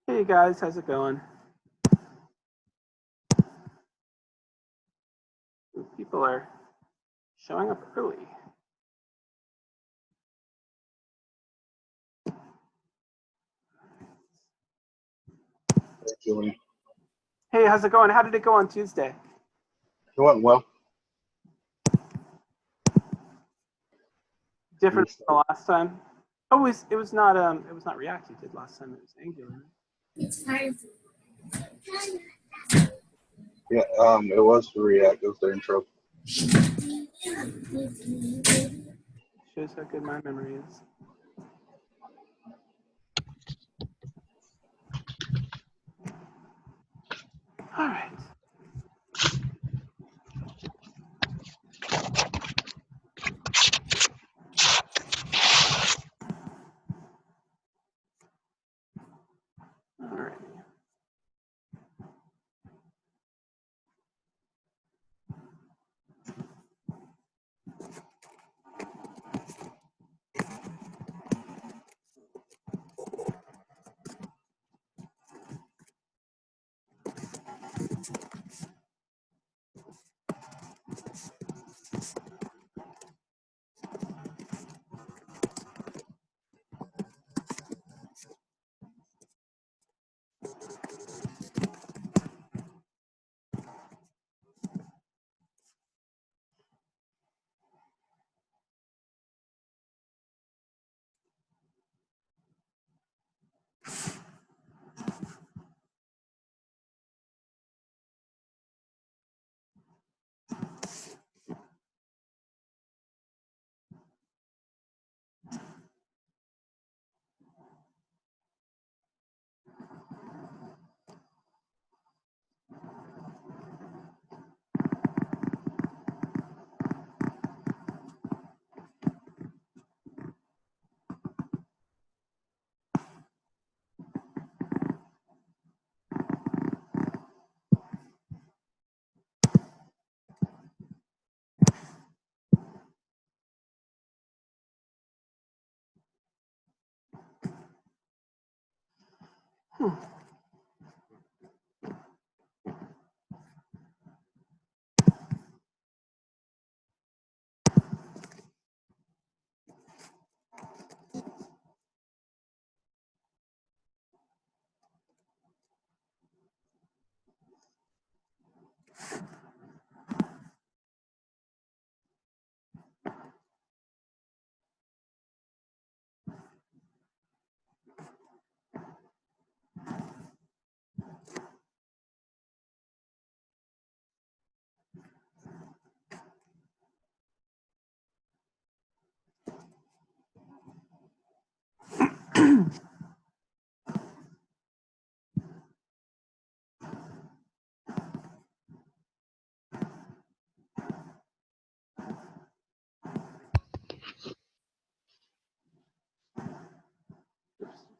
Hey guys, how's it going? People are showing up early. Hey, Julie. Hey, how's it going? How did it go on Tuesday? It went well. Different from the last time? Oh, it was not React you did last time. It was Angular. Yeah, it was for React. It was the intro. Shows how good my memory is. All right. All right.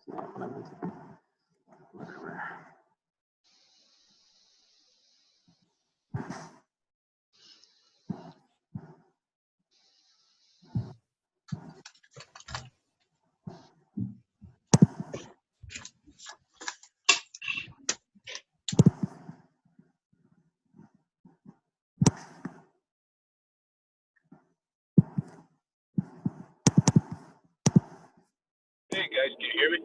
Not what I meant to do. Whatever. Hey guys, can you hear me?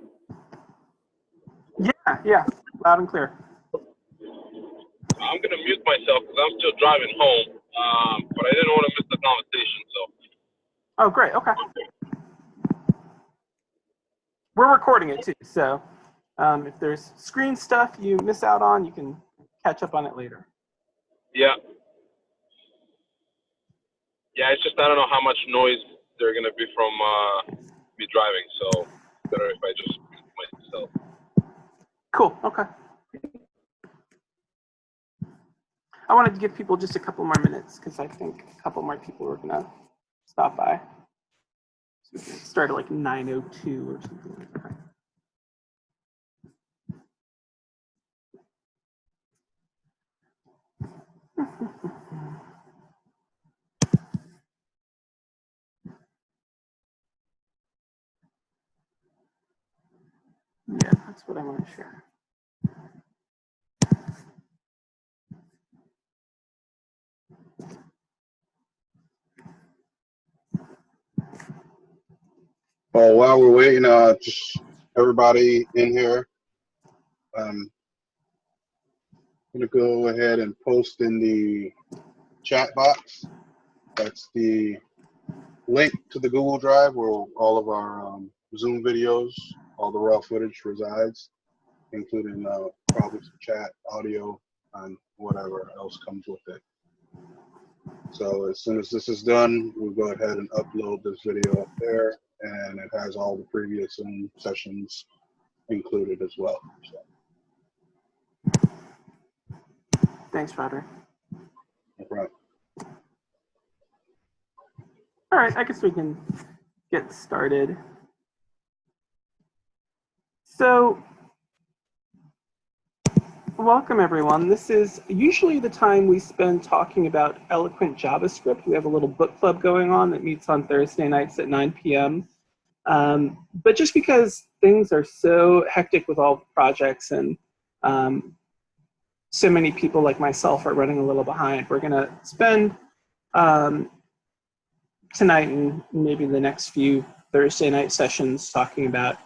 Yeah, loud and clear. I'm gonna mute myself because I'm still driving home, but I didn't want to miss the conversation. So. Oh, great. Okay. We're recording it too, so if there's screen stuff you miss out on, you can catch up on it later. Yeah. Yeah, it's just I don't know how much noise there's gonna be from me driving, so better if I just mute myself. Cool. Okay. I wanted to give people just a couple more minutes because I think a couple more people were gonna stop by. So we can start at like 9:02 or something like that. Yeah, that's what I want to share. Well, while we're waiting, just everybody in here, I'm gonna go ahead and post in the chat box. That's the link to the Google Drive where all of our Zoom videos, all the raw footage resides, including probably some chat, audio, and whatever else comes with it. So as soon as this is done, we'll go ahead and upload this video up there, and it has all the previous Zoom sessions included as well. So. Thanks, Roderick. No problem. All right, I guess we can get started. So, welcome everyone. This is usually the time we spend talking about eloquent JavaScript. We have a little book club going on that meets on Thursday nights at 9 p.m. But just because things are so hectic with all the projects and so many people like myself are running a little behind, we're going to spend tonight and maybe the next few Thursday night sessions talking about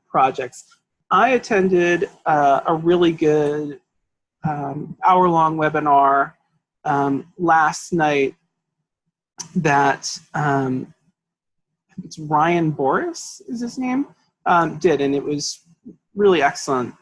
projects. I attended a really good hour-long webinar last night that it's Ryan Boris is his name, did, and it was really excellent.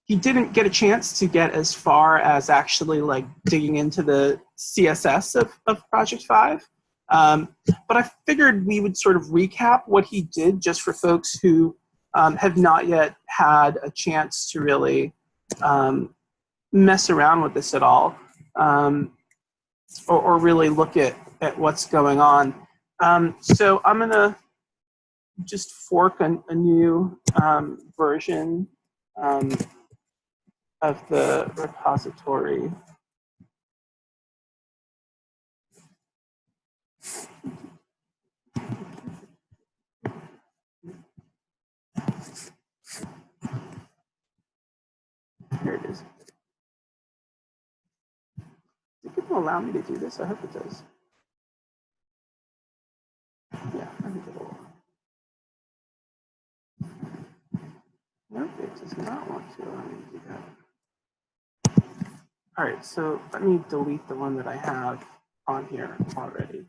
He didn't get a chance to get as far as actually like digging into the CSS of Project 5, but I figured we would sort of recap what he did just for folks who have not yet had a chance to really mess around with this at all, or really look at what's going on. So I'm gonna just fork a new version of the repository. Here it is. Is it going to allow me to do this? I hope it does. Yeah, I think it will. Nope, it does not want to allow me to do that. All right, so let me delete the one that I have on here already.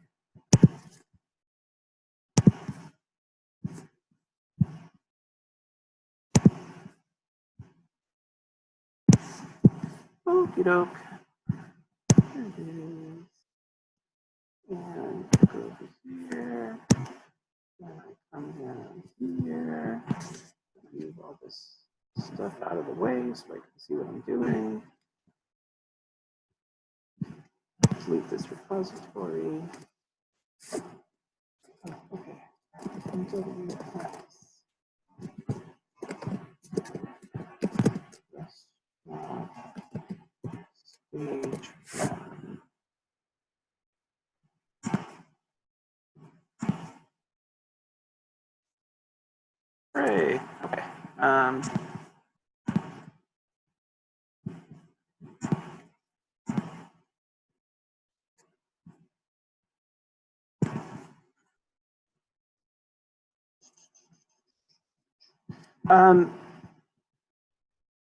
Okie doke. There it is. And go over here. And I come down here. Move all this stuff out of the way so I can see what I'm doing. Delete this repository. Oh, okay. Yes. Stage one. Hooray. Okay.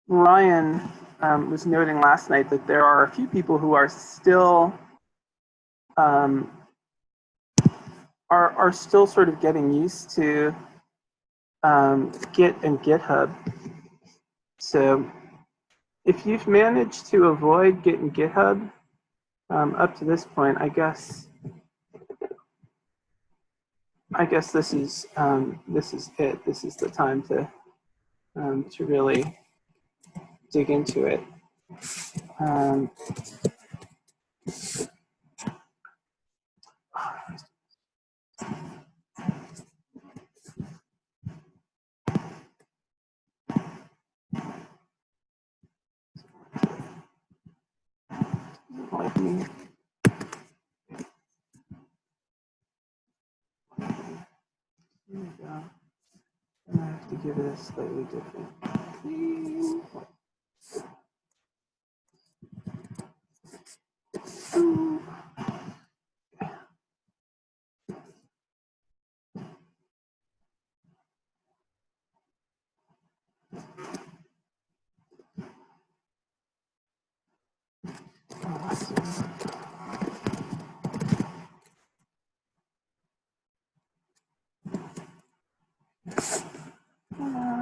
Ryan was noting last night that there are a few people who are still are still sort of getting used to Git and GitHub. So if you've managed to avoid Git and GitHub up to this point, I guess this is it. This is the time to really dig into it. Like me. There we go. And I have to give it a slightly different name.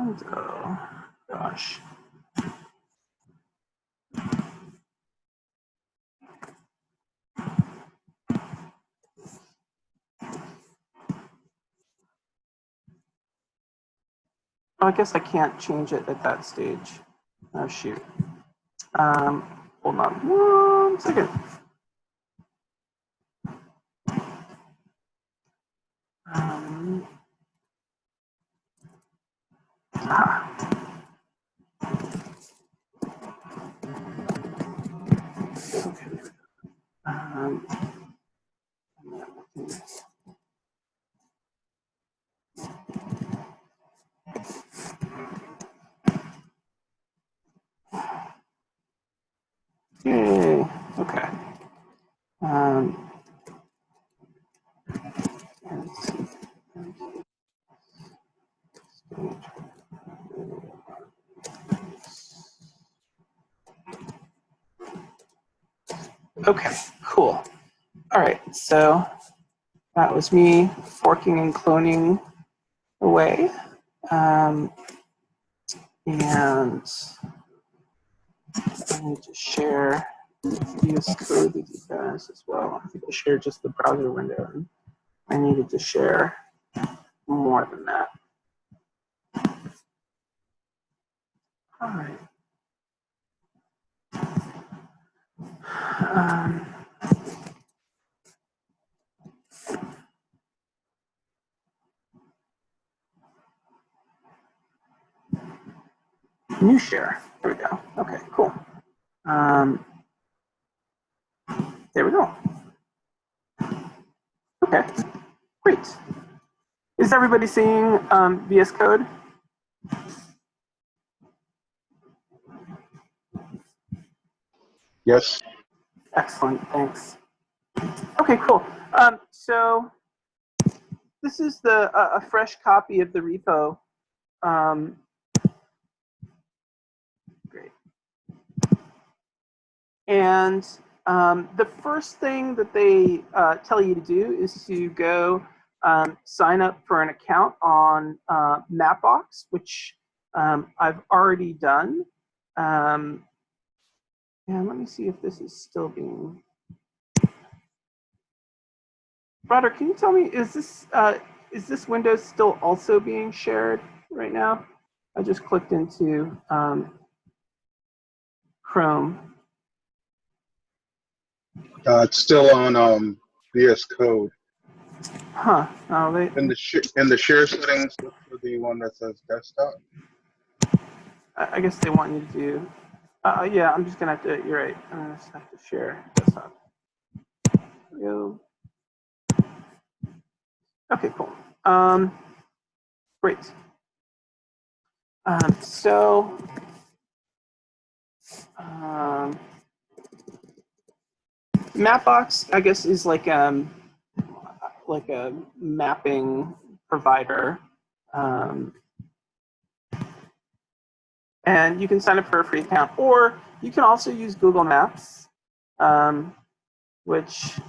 And oh gosh. Oh, I guess I can't change it at that stage. Oh shoot. Hold on 1 second. Okay. Yay. Okay. Let's see. Okay, cool. All right, so that was me forking and cloning away. And I need to share VS Code with you guys as well. I think I shared just the browser window. And I needed to share more than that. All right. New share. There we go. Okay, cool. There we go. Okay, great. Is everybody seeing VS Code? Yes. Excellent, thanks. Okay, cool. So this is a fresh copy of the repo. Great. And the first thing that they tell you to do is to go sign up for an account on Mapbox, which I've already done. And let me see if this is still being. Roger, can you tell me, is this window still also being shared right now? I just clicked into Chrome. It's still on VS Code. Huh? Oh, In the share settings, look for the one that says desktop. I guess they want you to do. Yeah, I'm just gonna have to. You're right. I'm gonna just have to share desktop. Go. Okay, cool. Great. Mapbox, I guess, is like a mapping provider, and you can sign up for a free account, or you can also use Google Maps, which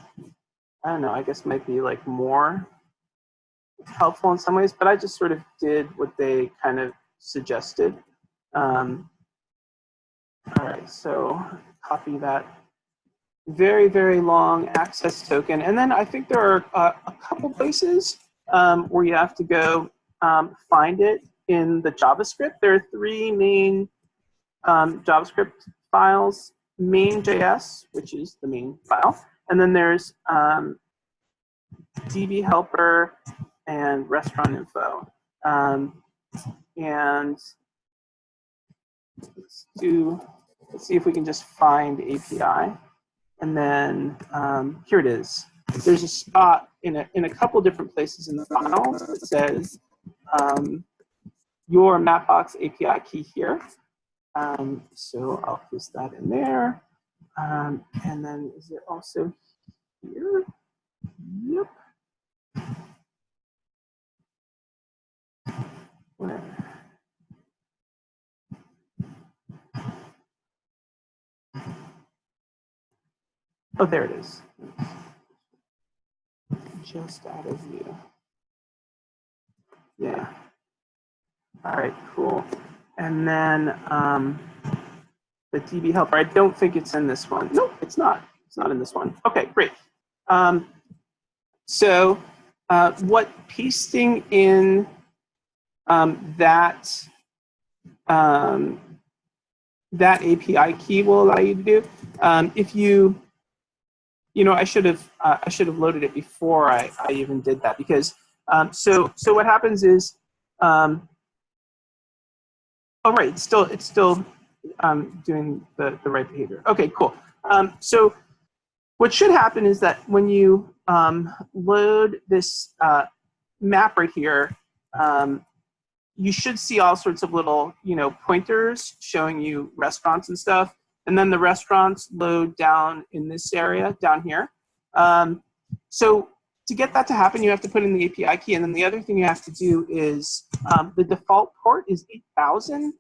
I don't know. I guess might be like more helpful in some ways, but I just sort of did what they kind of suggested. All right, so copy that very, very long access token. And then I think there are a couple places where you have to go find it in the JavaScript. There are 3 main JavaScript files: main.js, which is the main file, and then there's DB helper and restaurant info. And let's see if we can just find API. And then here it is. There's a spot in a couple different places in the file that says your Mapbox API key here. So I'll paste that in there. And then is it also here? Yep. Where? Oh, there it is. Just out of view. Yeah. All right, cool. And then the DB helper, I don't think it's in this one. Nope, it's not. It's not in this one. Okay, great. So what pasting in that API key will allow you to do, if you I should have loaded it before I even did that, because so what happens is oh right, it's still doing the right behavior. Okay, cool. So what should happen is that when you load this map right here, you should see all sorts of little pointers showing you restaurants and stuff. And then the restaurants load down in this area down here. So to get that to happen, you have to put in the API key. And then the other thing you have to do is the default port is 8,000.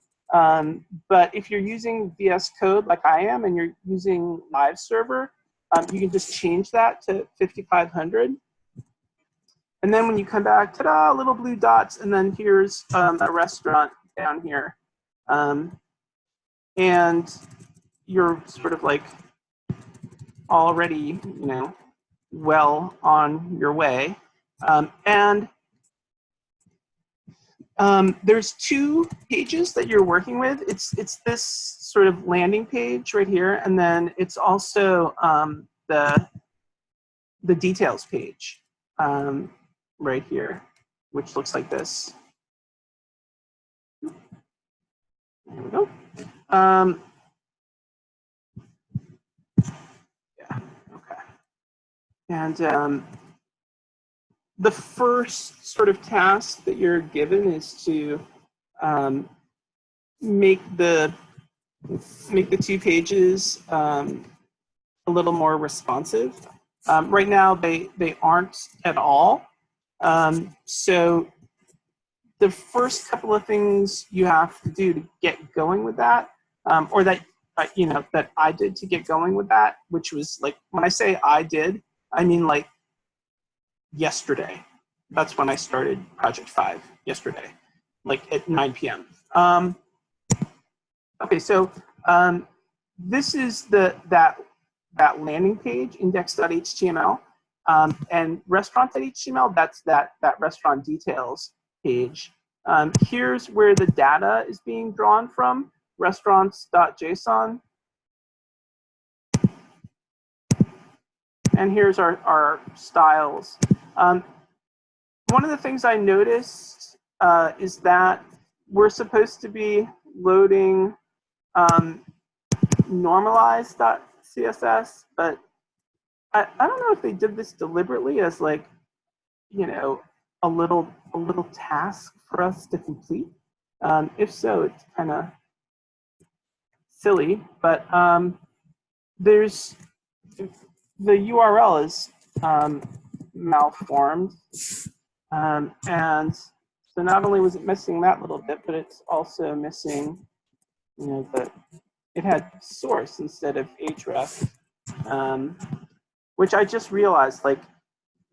But if you're using VS Code like I am and you're using live server, you can just change that to 5,500. And then when you come back, ta-da, little blue dots, and then here's a restaurant down here. And you're sort of like already, well on your way. And there's two pages that you're working with. It's this sort of landing page right here, and then it's also the details page right here, which looks like this. There we go. Yeah, okay. And the first sort of task that you're given is to make the 2 pages a little more responsive. Right now, they aren't at all. So the first couple of things you have to do to get going with that, or that that I did to get going with that, which was like, when I say I did, I mean like yesterday. That's when I started Project 5, yesterday, like at 9 p.m. Okay, so this is that landing page, index.html, and restaurant.html, that's that restaurant details page. Here's where the data is being drawn from, restaurants.json. And here's our styles. One of the things I noticed is that we're supposed to be loading normalized.css, but I don't know if they did this deliberately as like, a little task for us to complete. If so, it's kind of silly, but there's the URL is malformed, and so not only was it missing that little bit, but it's also missing, it had source instead of href, which I just realized like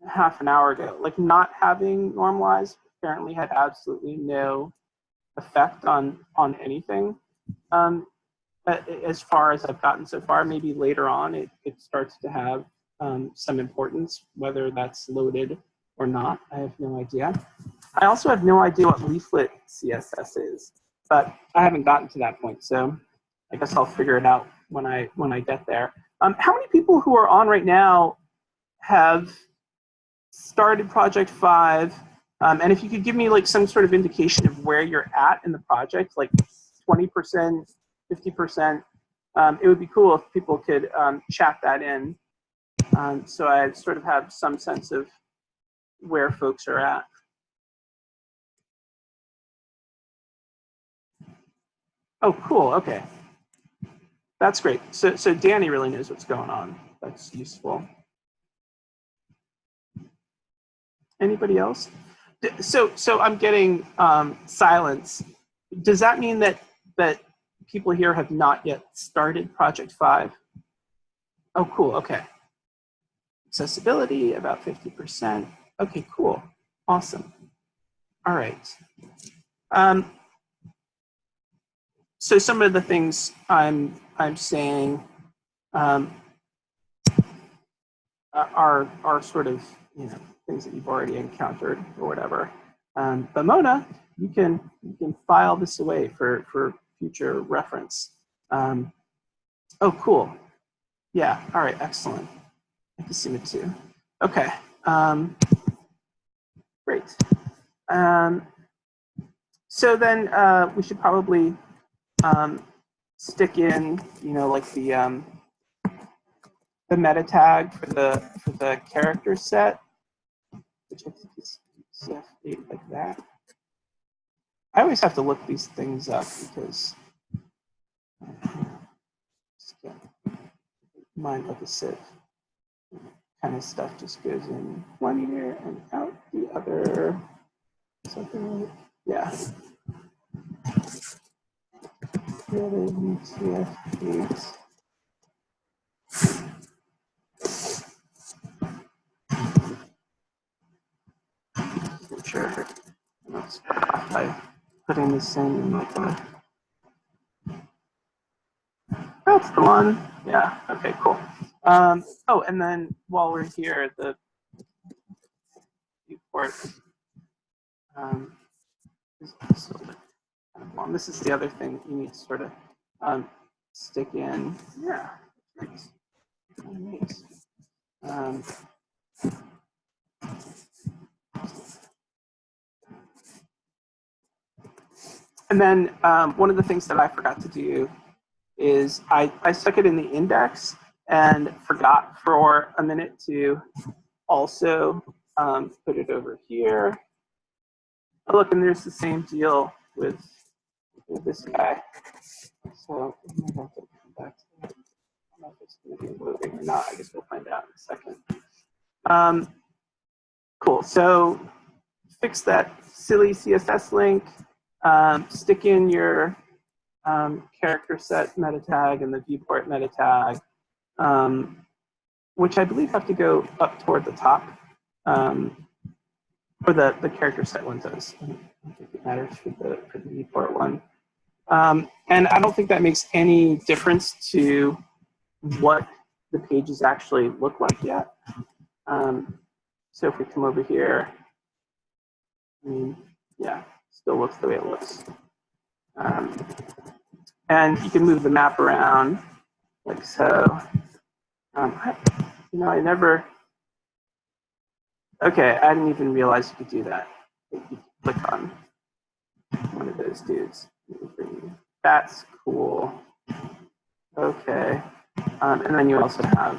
half an hour ago. Like, not having normalized apparently had absolutely no effect on anything. As far as I've gotten so far, maybe later on it starts to have some importance, whether that's loaded or not. I have no idea. I also have no idea what leaflet CSS is, but I haven't gotten to that point, so I guess I'll figure it out when I get there. How many people who are on right now have started Project 5? And if you could give me like some sort of indication of where you're at in the project, like 20%, 50%, it would be cool if people could chat that in, so I sort of have some sense of where folks are at. Oh, cool. Okay, that's great. So Danny really knows what's going on. That's useful. Anybody else? So I'm getting silence. Does that mean that people here have not yet started Project 5? Oh, cool. Okay. Accessibility about 50%. Okay, cool. Awesome. All right. so some of the things I'm saying are sort of, you know, things that you've already encountered or whatever. But Mona, you can file this away for future reference. Oh, cool. Yeah. All right. Excellent. I can see it too. Okay. Great. So then we should probably stick in, you know, like the meta tag for the character set, which I think is CF8 like that. I always have to look these things up because mind like a sieve. Kind of stuff just goes in one ear and out the other. Something like, yeah. CF8. Sure. Let's start off by putting this in like a. That's the one. Yeah. Okay. Cool. Oh, and then while we're here, the viewport is also kind of long. This is the other thing you need to sort of stick in. Yeah. Nice. And then one of the things that I forgot to do is I stuck it in the index and forgot for a minute to also put it over here. Oh, look, and there's the same deal with this guy. So I might have to come back to that. I don't know if it's going to be loading or not. I guess we'll find out in a second. Cool. So fix that silly CSS link. Stick in your character set meta tag and the viewport meta tag, which I believe have to go up toward the top. Or the character set one does. I don't think it matters for the viewport one. And I don't think that makes any difference to what the pages actually look like yet. So if we come over here, I mean, yeah, still looks the way it looks. And you can move the map around like so. I never. Okay, I didn't even realize you could do that. You click on one of those dudes. That's cool. Okay. And then you also have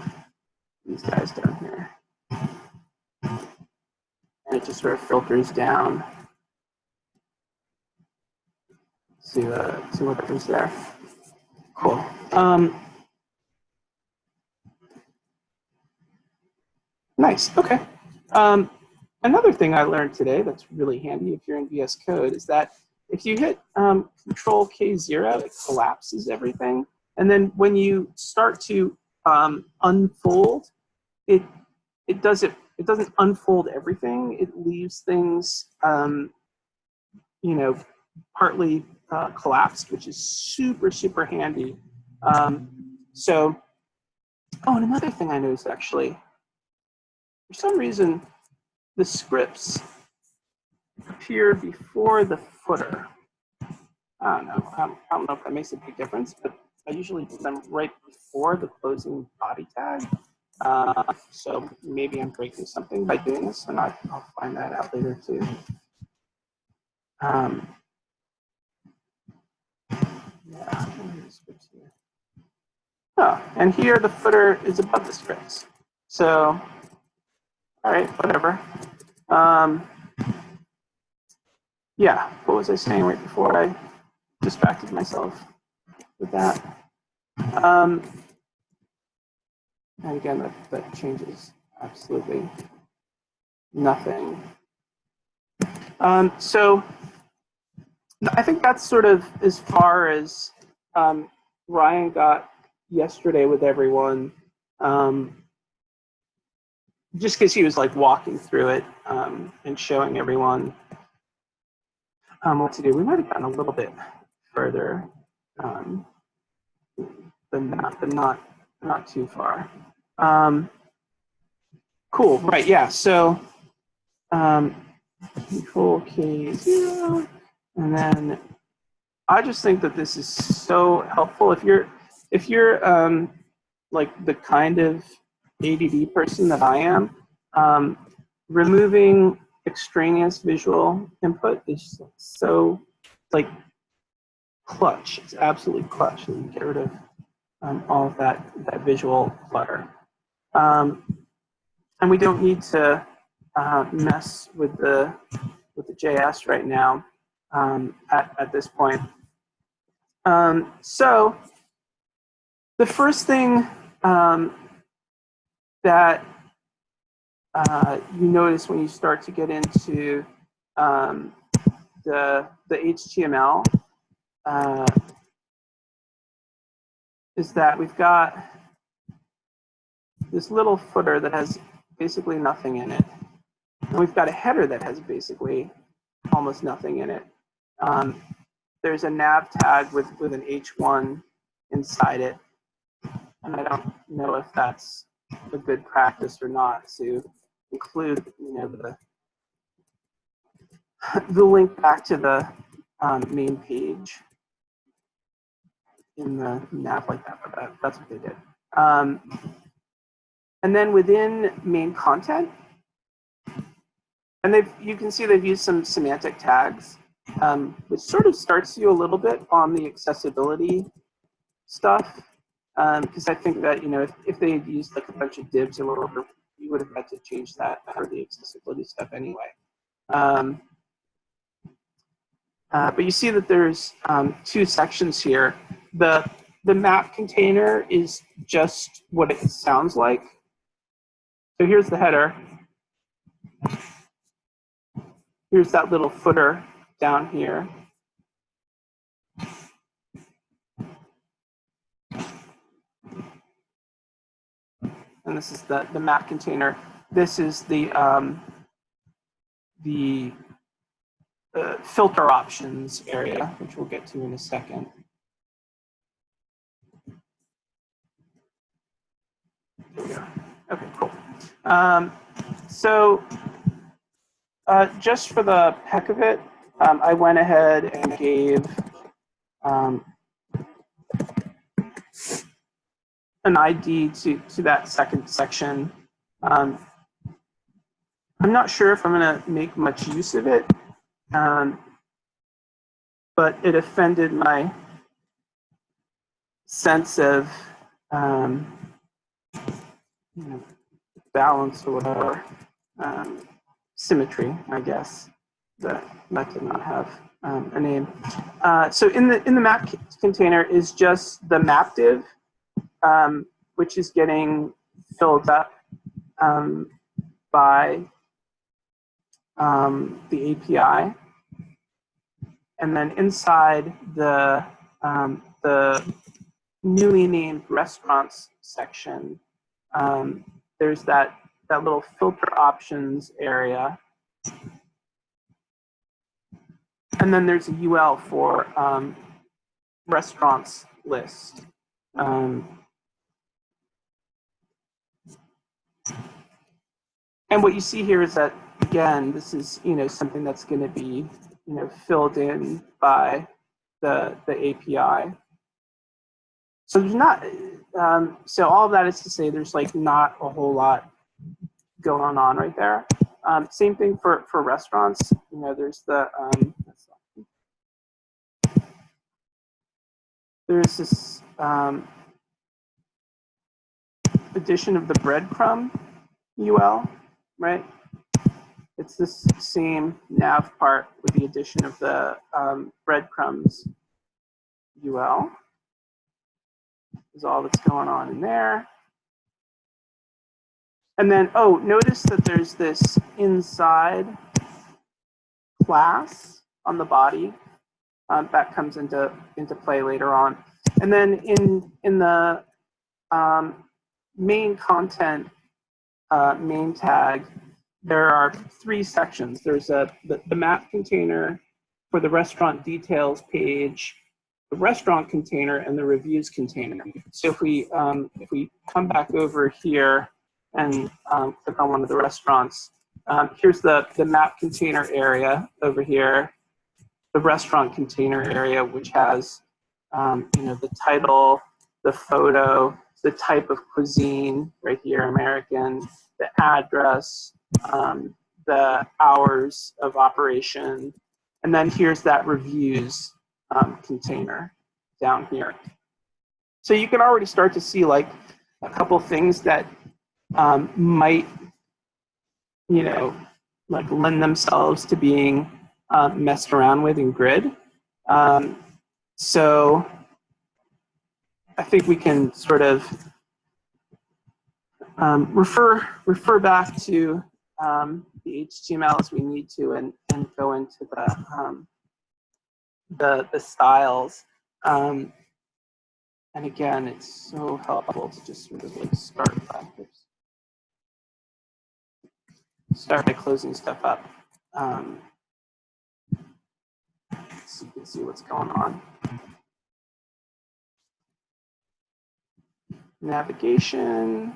these guys down here. And it just sort of filters down to whatever's there. Cool. Nice. Okay. Another thing I learned today that's really handy if you're in VS Code is that if you hit Control K0, it collapses everything. And then when you start to unfold, it doesn't unfold everything. It leaves things, partly collapsed, which is super, super handy. So, and another thing I noticed actually, for some reason, the scripts appear before the footer. I don't know. I don't know if that makes a big difference, but I usually do them right before the closing body tag. So maybe I'm breaking something by doing this, and I'll find that out later too. Yeah, here. Oh, and here the footer is above the scripts. So, all right, whatever. Yeah, what was I saying right before I distracted myself with that? And again, that changes absolutely nothing. So I think that's sort of as far as Ryan got yesterday with everyone, just because he was like walking through it and showing everyone what to do. We might have gotten a little bit further the map, but not too far. Cool, right, yeah, so control K0, and then I just think that this is so helpful. If you're like the kind of ADD person that I am, removing extraneous visual input is so like clutch. It's absolutely clutch. And get rid of all of that visual clutter. And we don't need to mess with the JS right now at this point. So the first thing that you notice when you start to get into the HTML is that we've got this little footer that has basically nothing in it. And we've got a header that has basically almost nothing in it. There's a nav tag with an H1 inside it. And I don't know if that's a good practice or not to include, the link back to the main page in the nav like that, but that's what they did. And then within main content, and you can see they've used some semantic tags, which sort of starts you a little bit on the accessibility stuff, because I think that if they had used like a bunch of divs or whatever, you would have had to change that for the accessibility stuff anyway. But you see that there's two sections here. The map container is just what it sounds like. So here's the header. Here's that little footer down here. And this is the map container. This is the filter options area, which we'll get to in a second. There we go. Okay, cool. So just for the heck of it, I went ahead and gave an ID to that second section. I'm not sure if I'm going to make much use of it, but it offended my sense of balance or whatever, symmetry, I guess. That did not have a name. So in the map container is just the map div, which is getting filled up by the API, and then inside the newly named restaurants section, there's that little filter options area, and then there's a UL for restaurants list. And what you see here is that, again, this is something that's going to be filled in by the API. So there's not. So all of that is to say, there's like not a whole lot going on right there. Same thing for restaurants. There's the there's this addition of the breadcrumb UL, right? It's this same nav part with the addition of the breadcrumbs UL. Is all that's going on in there. And then, oh, notice that there's this inside class on the body that comes into play later on. And then in the main content main tag, there are three sections. There's the map container for the restaurant details page, restaurant container and the reviews container. So if we come back over here and click on one of the restaurants, here's the map container area over here, the restaurant container area, which has the title, the photo, the type of cuisine right here, American, the address, the hours of operation, and then here's that reviews container down here. So you can already start to see like a couple things that might, like lend themselves to being messed around with in Grid. So I think we can sort of refer back to the HTML as we need to, and go into the styles. And again, it's so helpful to just sort of like start by closing stuff up, so you can see what's going on. Navigation,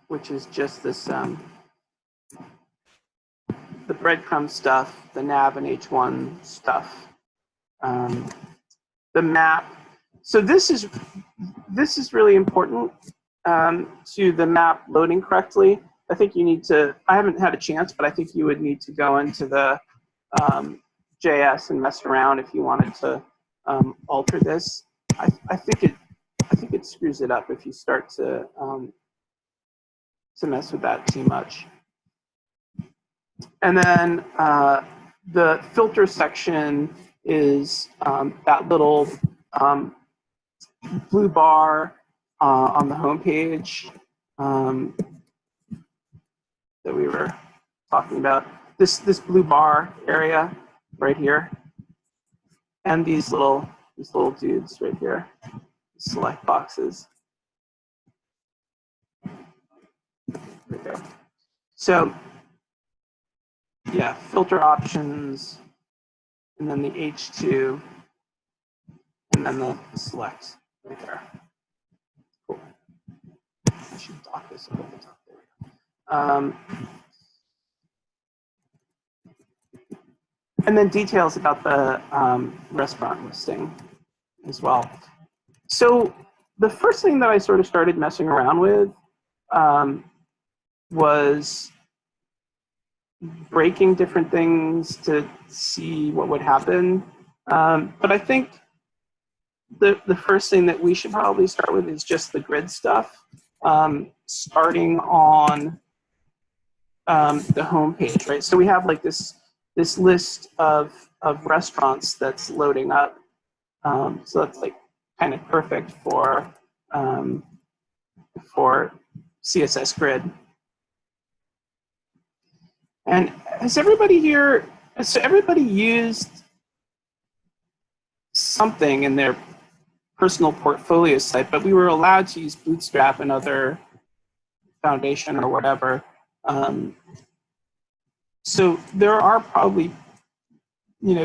which is just this, the breadcrumb stuff, the nav and H1 stuff, the map. So this is really important to the map loading correctly. I think you need to, I haven't had a chance, but I think you would need to go into the JS and mess around if you wanted to alter this. I think it screws it up if you start to mess with that too much. And then the filter section is that little blue bar on the home page that we were talking about. This blue bar area right here, and these little dudes right here, select boxes. Right there. So yeah, filter options, and then the H2, and then the select right there. Cool. I should dock this over the top there. And then details about the restaurant listing as well. So the first thing that I sort of started messing around with was breaking different things to see what would happen. But I think the first thing that we should probably start with is just the grid stuff, starting on the home page, right? So we have like this list of restaurants that's loading up. So that's like kind of perfect for CSS Grid. And has everybody here, so everybody used something in their personal portfolio site, but we were allowed to use Bootstrap and other Foundation or whatever. So there are probably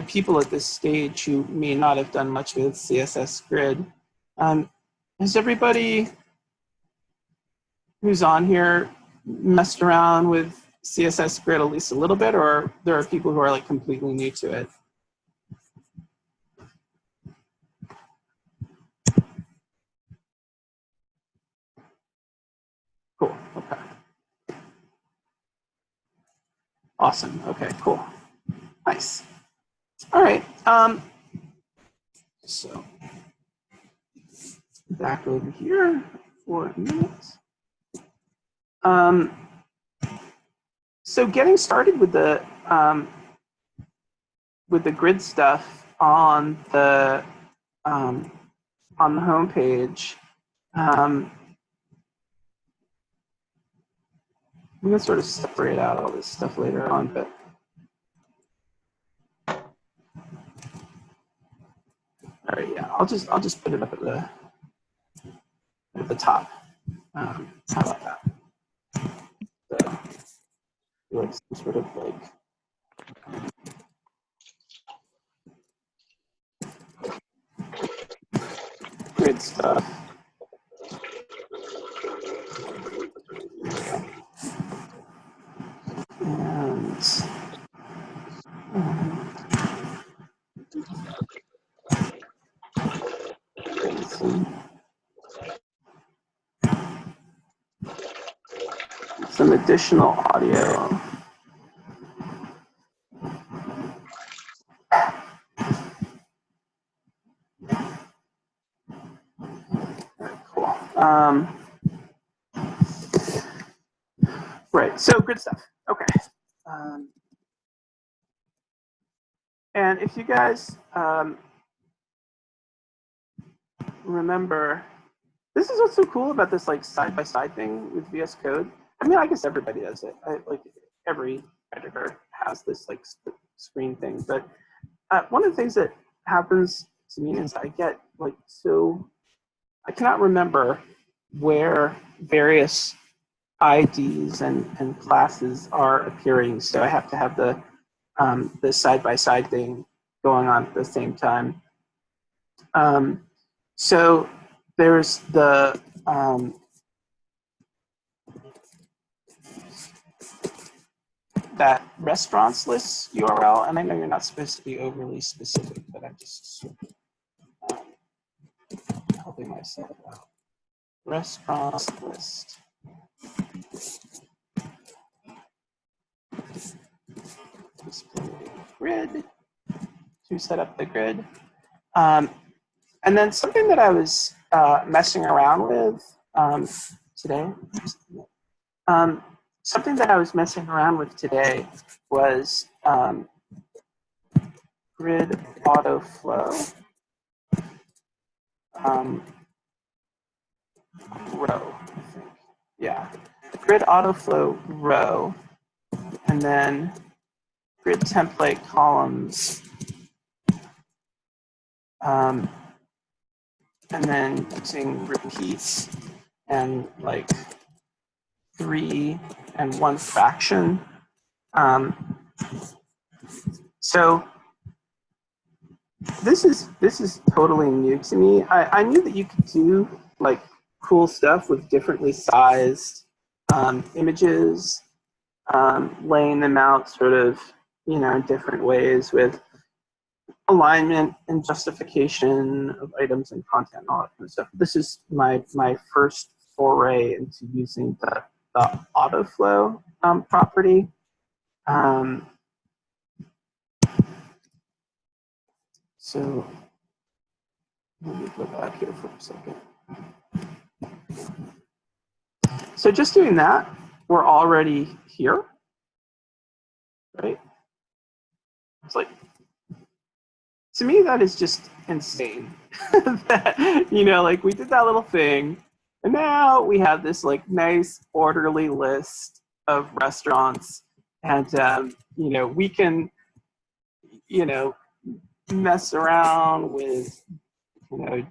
people at this stage who may not have done much with CSS Grid. Has everybody who's on here messed around with CSS Grid at least a little bit, or there are people who are like completely new to it? Cool, okay. Awesome, okay, cool. Nice. All right, so back over here for a minute. So getting started with the grid stuff on the home page, we can sort of separate out all this stuff later on, but all right, yeah, I'll just put it up at the top. How about that? So, like some sort of like Good stuff. And some additional audio. Cool. Right, so good stuff. Okay. And if you guys remember, this is what's so cool about this like side-by-side thing with VS Code. I mean, I guess everybody does it. Like every editor has this like screen thing. But one of the things that happens to me is I get like I cannot remember where various IDs and classes are appearing. So I have to have the side-by-side thing going on at the same time. So there's the that restaurants list URL, and I know you're not supposed to be overly specific, but I'm just helping myself out. Restaurants list. Display grid to set up the grid. And then something that I was messing around with today, something that I was messing around with today was grid auto flow row, I think. Yeah, grid auto flow row, and then grid template columns, and then using repeats and like 3 and 1 fraction. So this is totally new to me. I knew that you could do like cool stuff with differently sized images, laying them out sort of, you know, in different ways with alignment and justification of items and content and all that kind of stuff. This is my first foray into using the autoflow property. So let me go back here for a second. So just doing that, we're already here, right? It's like, to me, that is just insane. That, you know, like we did that little thing, and now we have this like nice orderly list of restaurants, and you know, we can, you know, mess around with, you know,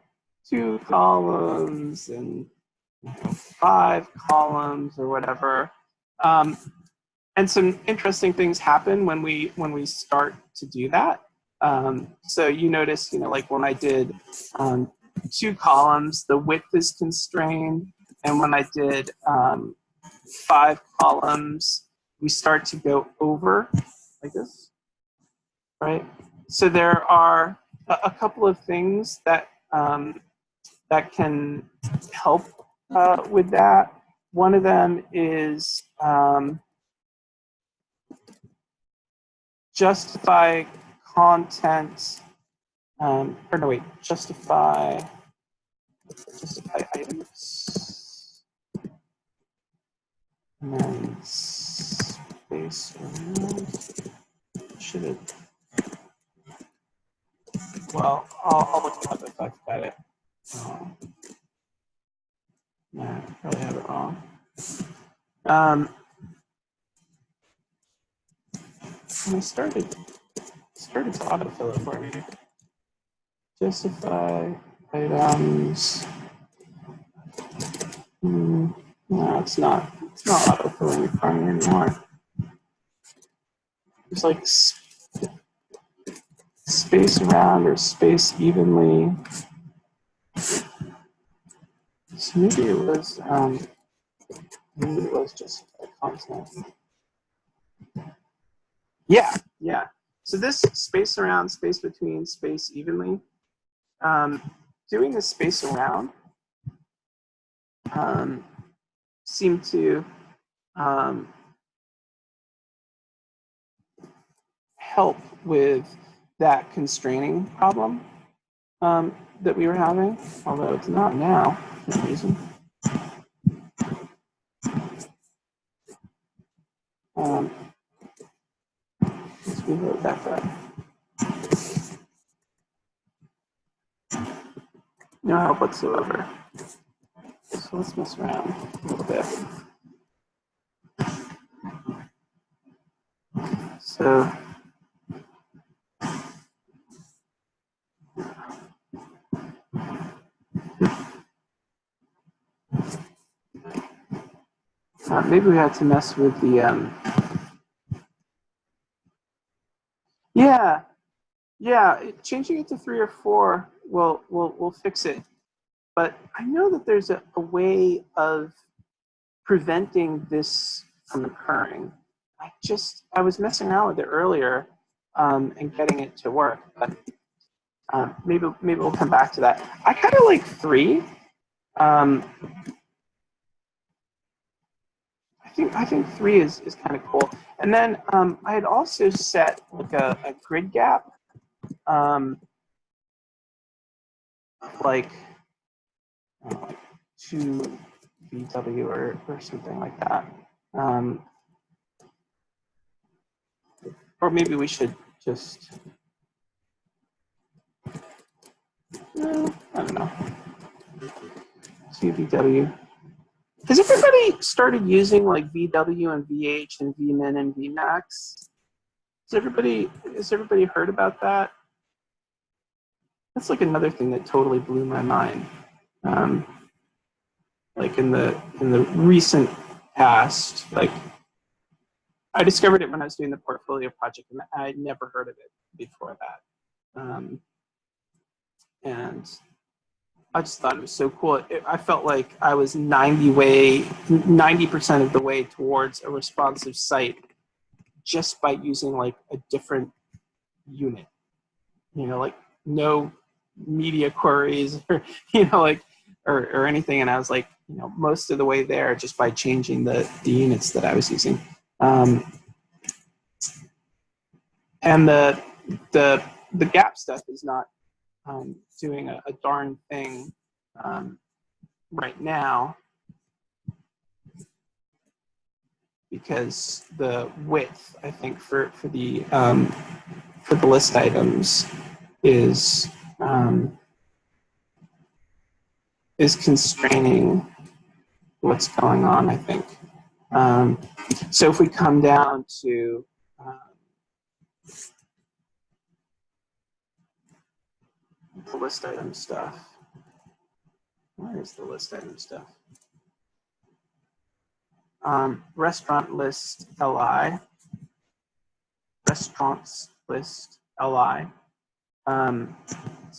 2 columns and 5 columns or whatever. And some interesting things happen when we start to do that. So you notice, you know, like when I did 2 columns, the width is constrained, and when I did 5 columns, we start to go over like this, right? So there are a couple of things that that can help with that. One of them is justify content, or no, wait, justify items. And then space around. Should it? Well, I'll look it up if I've got it. No, I probably have it wrong. I started to autofill it for me. Justify items. No, it's not. It's not autofilling it for me anymore. There's like space around or space evenly. So maybe it was just content. Yeah, yeah. So this space around, space between, space evenly, doing the space around seemed to help with that constraining problem that we were having, although it's not now for some reason. Let's reload that guy. No help whatsoever. So let's mess around a little bit. So maybe we had to mess with the yeah, changing it to 3 or 4 will fix it. But I know that there's a way of preventing this from occurring. I was messing around with it earlier and getting it to work, but maybe we'll come back to that. I kind of like 3. I think 3 is kind of cool. And then I had also set like a grid gap, like 2 VW or something like that. Or maybe we should just, I don't know, 2 VW. Has everybody started using like VW and VH and VMin and VMAX? Has everybody heard about that? That's like another thing that totally blew my mind. Like in the recent past, like I discovered it when I was doing the portfolio project, and I had never heard of it before that. And I just thought it was so cool. I felt like I was 90% of the way towards a responsive site just by using like a different unit. You know, like no media queries or, you know, like, or anything. And I was like, you know, most of the way there just by changing the units that I was using. And the gap stuff is not doing a darn thing right now, because the width, I think, for the list items is constraining what's going on, I think. So if we come down to the list item stuff, where is the list item stuff? Restaurant list LI, restaurants list LI. So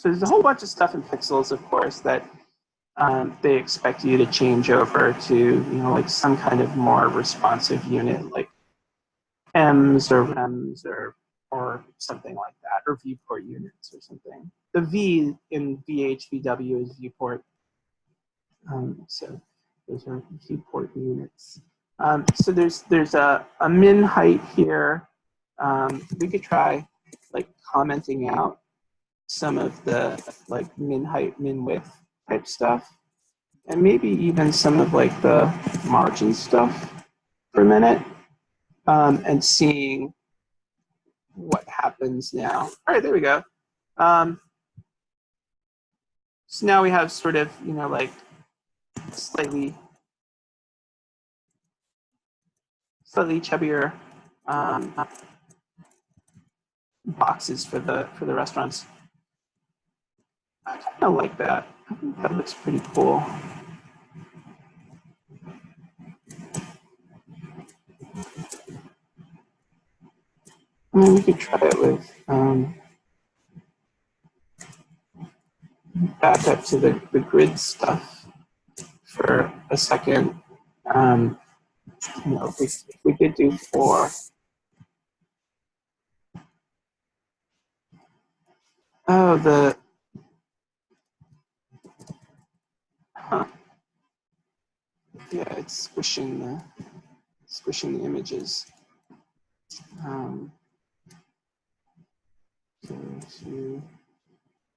there's a whole bunch of stuff in pixels, of course, that they expect you to change over to, you know, like some kind of more responsive unit, like M's or REMs or something like that, or viewport units or something. The V in VHVW is viewport. So those are viewport units. So there's a min height here. We could try like commenting out some of the like min height, min width type stuff, and maybe even some of like the margin stuff for a minute, and seeing what happens now. All right, there we go. So now we have sort of, you know, like slightly chubbier boxes for the restaurants. I kind of like that. I think that looks pretty cool. I mean, we could try it with back up to the grid stuff for a second. You know, if we did do 4. Oh, huh. Yeah, it's squishing the images. 2,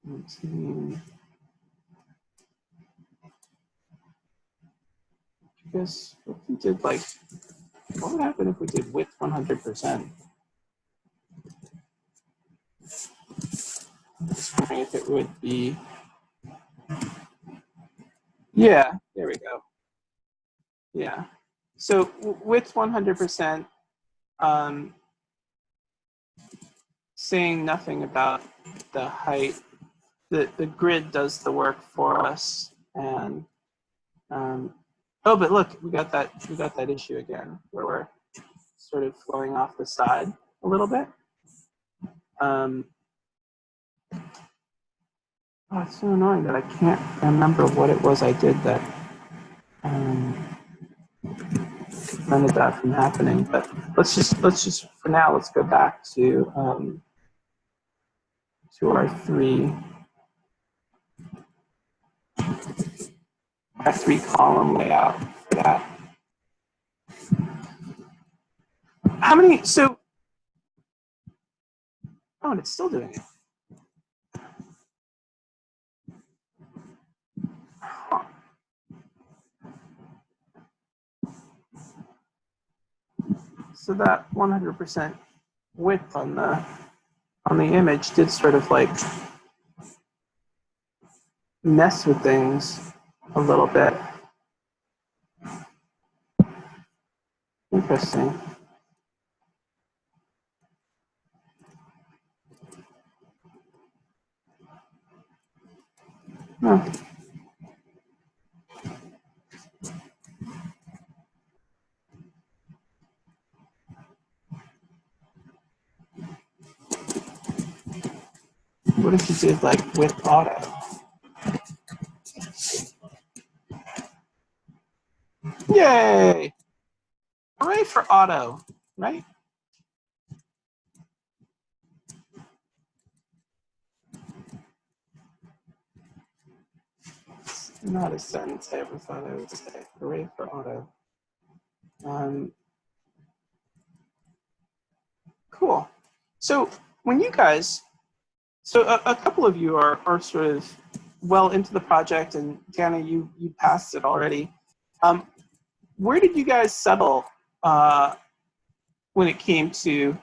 19. I guess what we did, like, what would happen if we did width 100%? I'm just wondering if it would be. Yeah, there we go. Yeah. So width 100%, saying nothing about the height. The grid does the work for us, and oh, but look, we got that issue again where we're sort of flowing off the side a little bit. Oh, it's so annoying that I can't remember what it was I did that prevented that from happening. But let's just for now, let's go back to our three column layout for that. How many? So, oh, and it's still doing it. Huh. So that 100% width on the image did sort of like mess with things a little bit. Interesting. Huh. What if you did like with auto? Yay! Hooray for auto, right? It's not a sentence I ever thought I would say. Hooray for auto. Cool. So when you guys, so a couple of you are sort of well into the project, and Dana, you passed it already. Where did you guys settle when it came to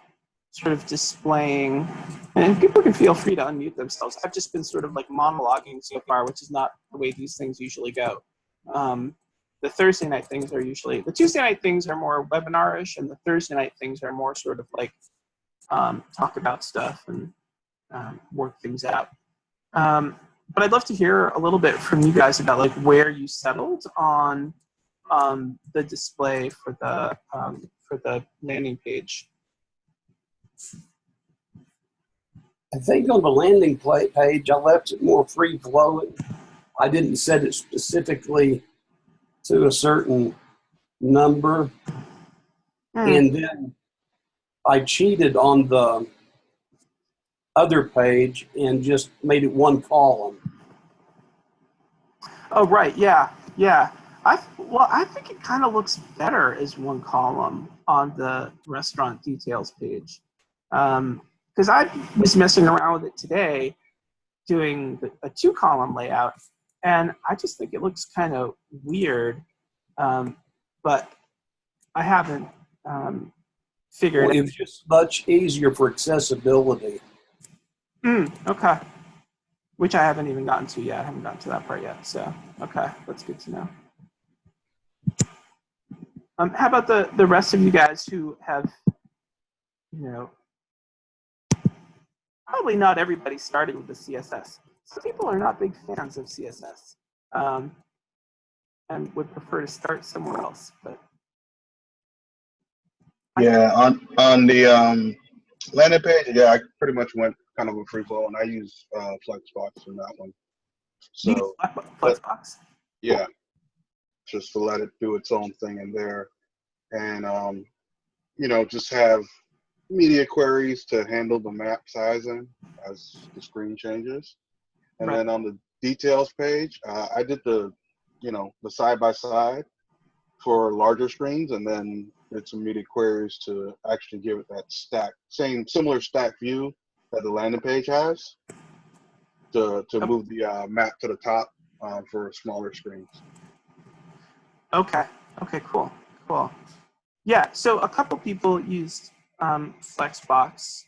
sort of displaying? And people can feel free to unmute themselves. I've just been sort of like monologuing so far, which is not the way these things usually go. The Thursday night things are usually, the Tuesday night things are more webinar-ish, and the Thursday night things are more sort of like talk about stuff and work things out. But I'd love to hear a little bit from you guys about like where you settled on the display for the landing page. I think on the landing page, I left it more free flowing. I didn't set it specifically to a certain number. And then I cheated on the other page and just made it one column. Oh, right. Yeah. Yeah. I think it kind of looks better as one column on the restaurant details page. Because I was messing around with it today doing a 2-column layout, and I just think it looks kind of weird. But I haven't figured Well, it was just much easier for accessibility. Okay. Which I haven't even gotten to yet. I haven't gotten to that part yet. So, okay, that's good to know. How about the rest of you guys who have, you know, probably not everybody started with the CSS. Some people are not big fans of CSS and would prefer to start somewhere else. But yeah, on the landing page, yeah, I pretty much went kind of a free flow, and I use Flexbox in that one. So Flexbox. yeah. just to let it do its own thing in there. And, you know, just have media queries to handle the map sizing as the screen changes. And Right. then on the details page, I did the, you know, the side-by-side for larger screens, and then did some media queries to actually give it that similar stack view that the landing page has to move the map to the top for smaller screens. Okay. Okay. Cool. Cool. Yeah. So a couple people used Flexbox.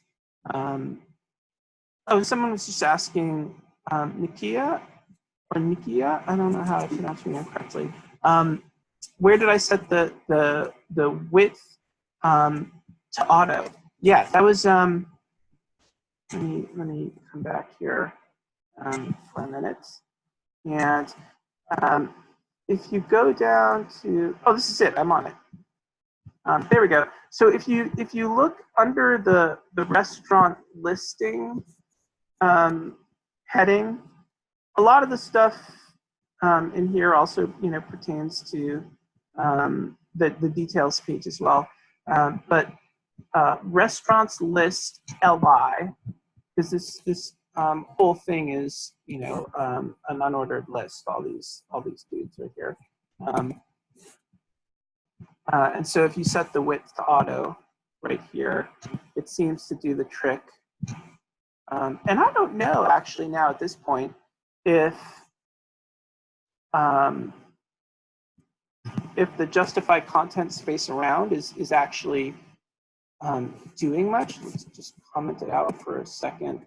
Oh, someone was just asking Nikia. I don't know how I pronounce your name correctly. Where did I set the width to auto? Yeah, that was. Let me come back here for a minute. And if you go down to, oh, this is it. I'm on it. There we go. So if you look under the restaurant listing heading, a lot of the stuff in here also, pertains to the details page as well. But restaurants list LI, because this whole thing is, an unordered list. All these dudes right here. And so if you set the width to auto right here, it seems to do the trick. And I don't know actually now at this point if the justify content space around is actually doing much. Let's just comment it out for a second.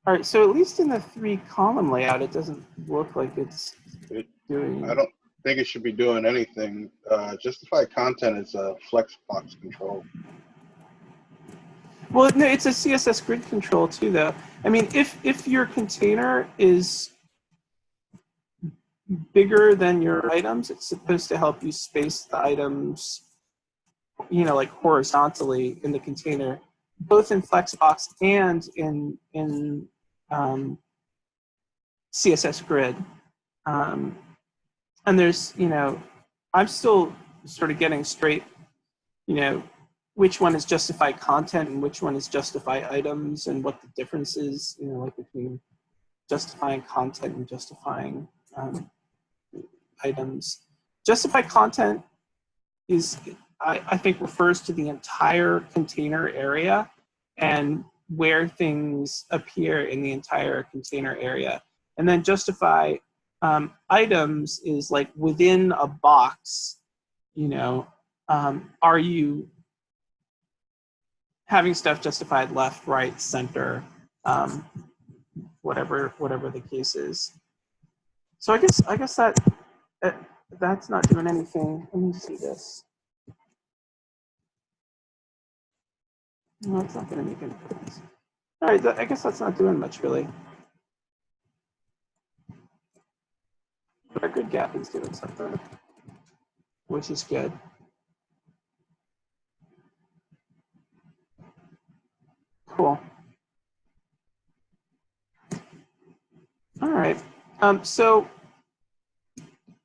All right, so at least in the 3-column layout, it doesn't look like it's doing. I don't think it should be doing anything. Justify content is a Flexbox control. Well, no, it's a CSS Grid control too, though. I mean, if your container is bigger than your items, it's supposed to help you space the items, like horizontally in the container, both in Flexbox and in CSS Grid. And there's, I'm still sort of getting straight, which one is justify content and which one is justify items, and what the difference is, like between justifying content and justifying items. Justify content is, I think, refers to the entire container area and where things appear in the entire container area. And then justify items is like within a box, are you having stuff justified left, right, center, whatever the case is. So I guess that that's not doing anything. Let me see this. No, it's not going to make any difference. All right, I guess that's not doing much really. But our good gap is doing something, which is good. Cool. All right. So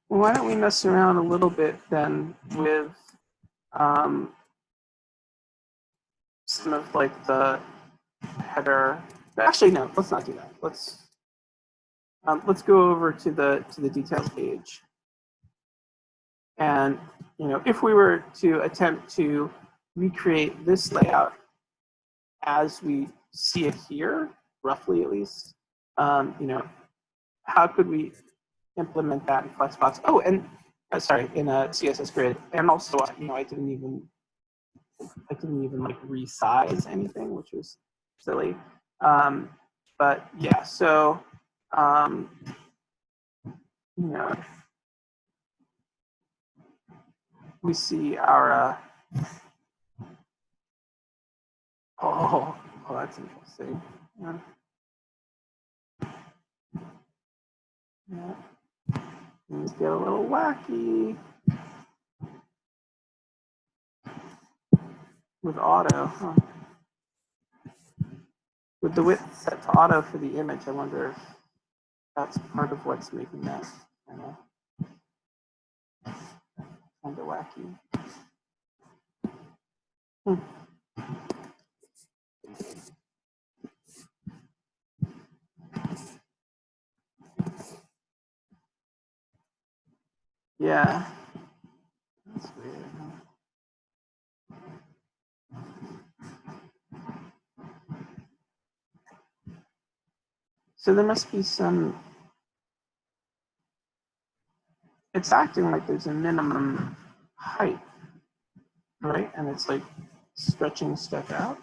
why don't we mess around a little bit then with some of like the header. Actually, no. Let's not do that. Let's go over to the details page. And if we were to attempt to recreate this layout as we see it here, roughly at least, how could we implement that in Flexbox? Oh, and sorry, in a CSS Grid. And also, I didn't even like resize anything, which was silly. But yeah, so we see our oh, that's interesting. Yeah. Things get a little wacky with auto. Huh? With the width set to auto for the image, I wonder if that's part of what's making that kind of wacky. Yeah, that's weird. So there must be some, it's acting like there's a minimum height, right? And it's like stretching stuff out.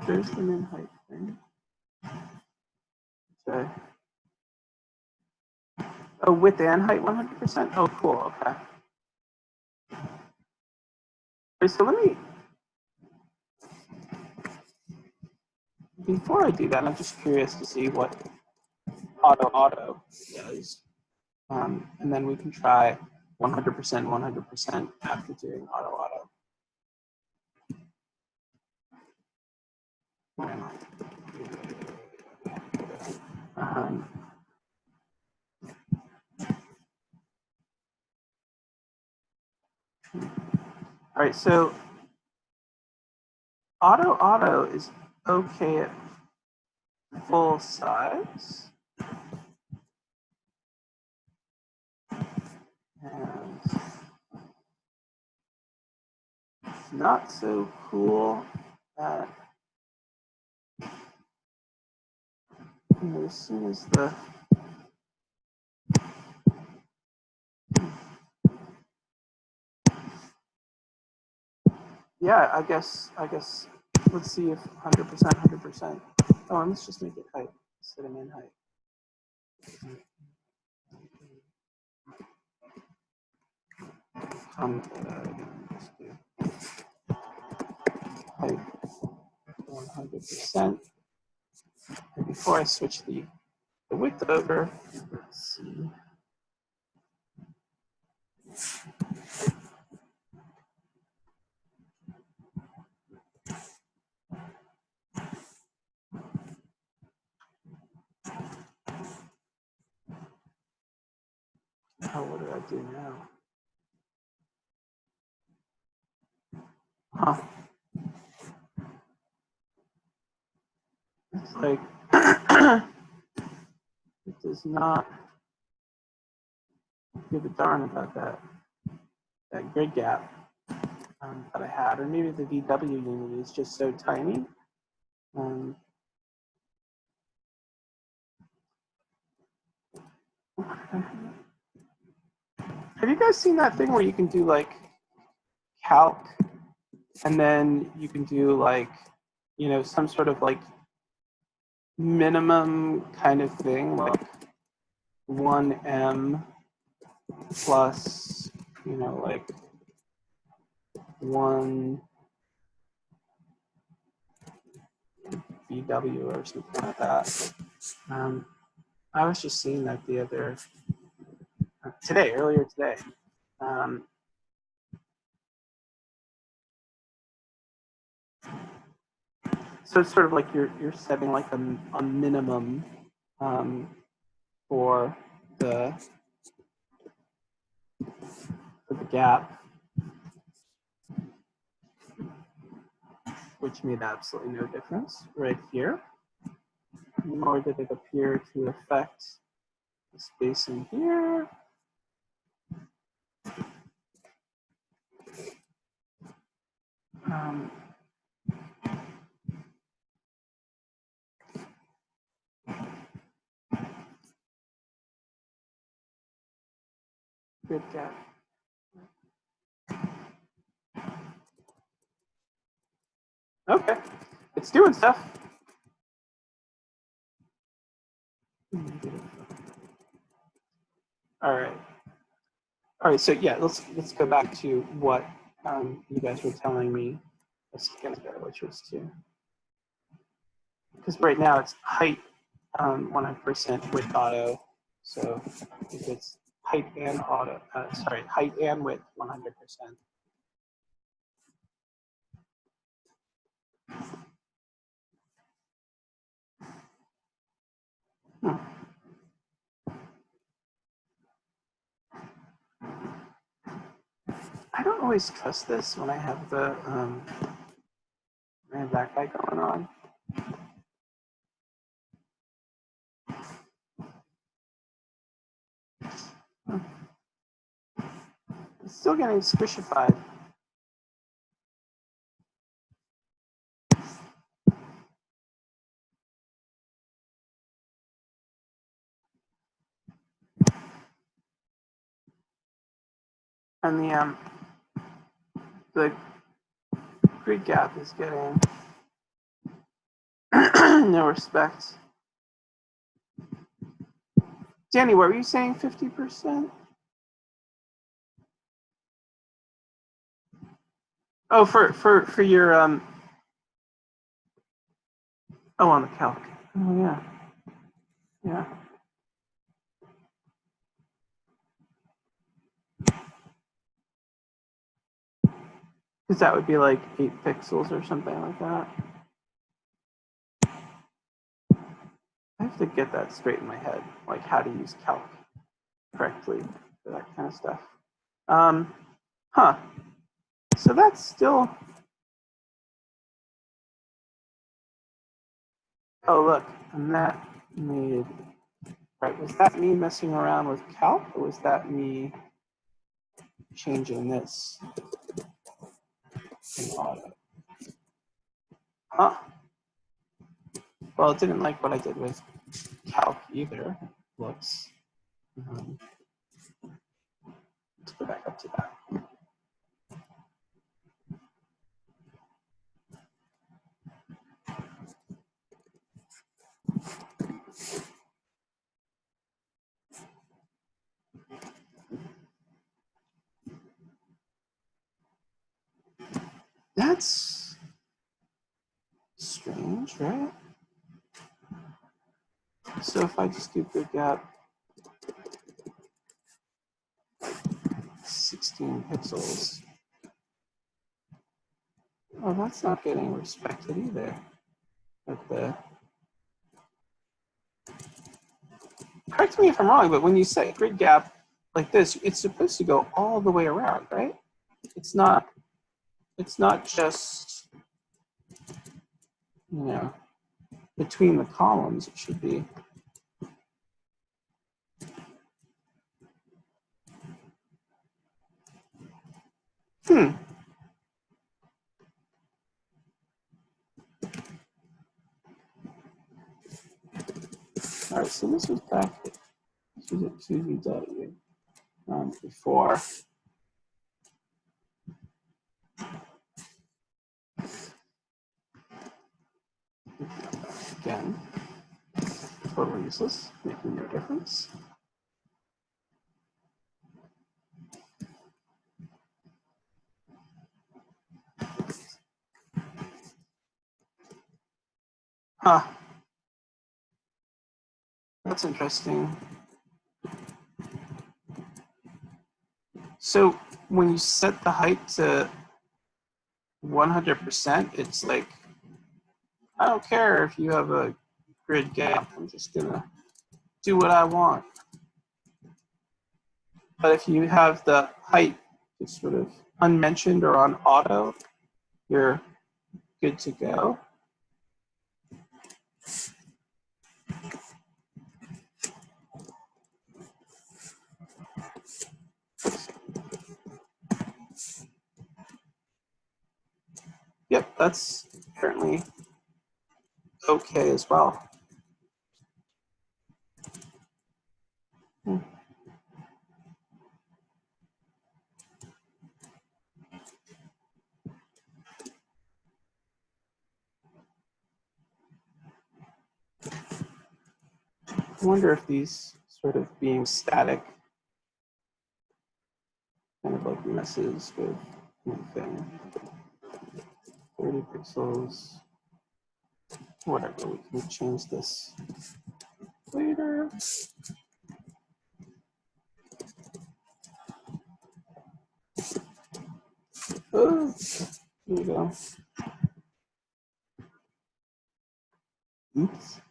There's the min height thing. Okay. Oh, width and height 100%? Oh, cool, okay. Okay, so let me, before I do that, I'm just curious to see what auto does. And then we can try 100% after doing auto. All right, so auto is okay at full size. And not so cool at, as soon as the, yeah, I guess, let's see if 100%. Oh, and let's just make it height instead of min height. Just do height 100%. And before I switch the width over, let's see. Oh, what do I do now? Huh. It's like, it does not give a darn about that grid gap that I had, or maybe the VW unit is just so tiny. Have you guys seen that thing where you can do like calc and then you can do like, you know, some sort of like minimum kind of thing, like 1M plus, you know, like 1 VW or something like that. I was just seeing that the other, earlier today. So it's sort of like you're setting like a minimum for the gap, which made absolutely no difference right here, nor did it appear to affect the spacing here. Good gap. Okay, it's doing stuff. All right. So yeah, let's go back to what you guys were telling me a second ago, which was because right now it's height 100% with auto. So if it's height and height and width 100%. I don't always trust this when I have the backlight going on. It's still getting squishified. And the grid gap is getting no respect. Danny, what were you saying? 50%? Oh, for your oh, on the calc. Oh yeah, yeah. Because that would be like 8 pixels or something like that. I have to get that straight in my head, like how to use calc correctly for that kind of stuff. So that's still. Oh look, and that made. Right, was that me messing around with calc, or was that me changing this in auto? Huh. Well, it didn't like what I did with calc either. Looks. Let's go back up to that. That's strange, right? So if I just do grid gap 16 pixels, oh, that's not getting respected either. Correct me if I'm wrong, but when you set grid gap like this, it's supposed to go all the way around, right? It's not just, you know, between the columns. It should be. All right, so this was back. This was at 2VW before. Again, totally useless, making no difference. Huh. That's interesting. So when you set the height to 100%, it's like, I don't care if you have a grid gap. I'm just gonna do what I want. But if you have the height just sort of unmentioned or on auto, you're good to go. Yep, that's apparently okay as well. I wonder if these sort of being static kind of like messes with anything. 30 pixels, whatever, we can change this later. Oh, here we go. Oops.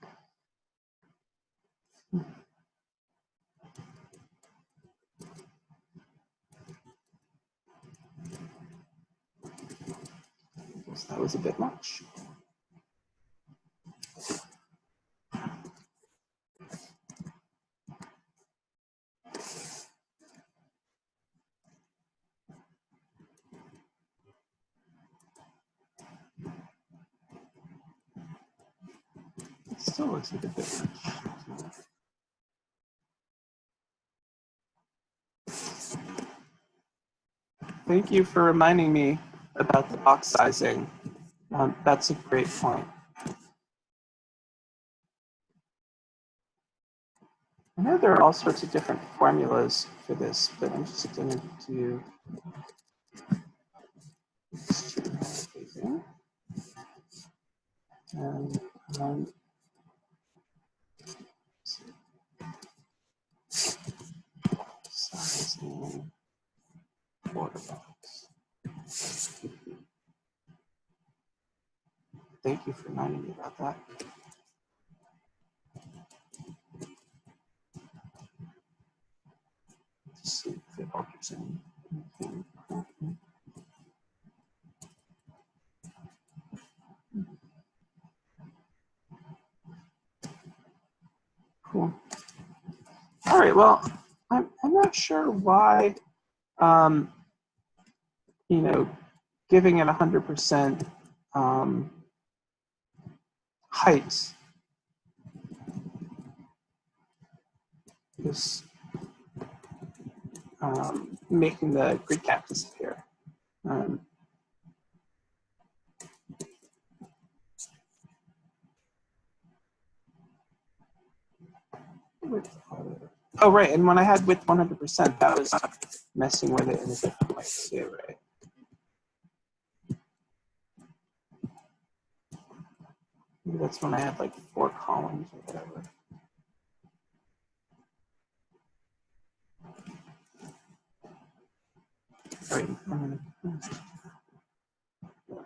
That was a bit much. It still looks like a bit much. Thank you for reminding me about the box sizing. That's a great point. I know there are all sorts of different formulas for this, but I'm just going to do and sizing border box. Thank you for reminding me about that. Let's see if it alters anything. Cool. All right, well, I'm not sure why, you know, giving it 100% height is making the grid cap disappear. Oh, right, and when I had width 100%, that was messing with it in a different way too, right? Maybe that's when I had like 4 columns or whatever. All right, I'm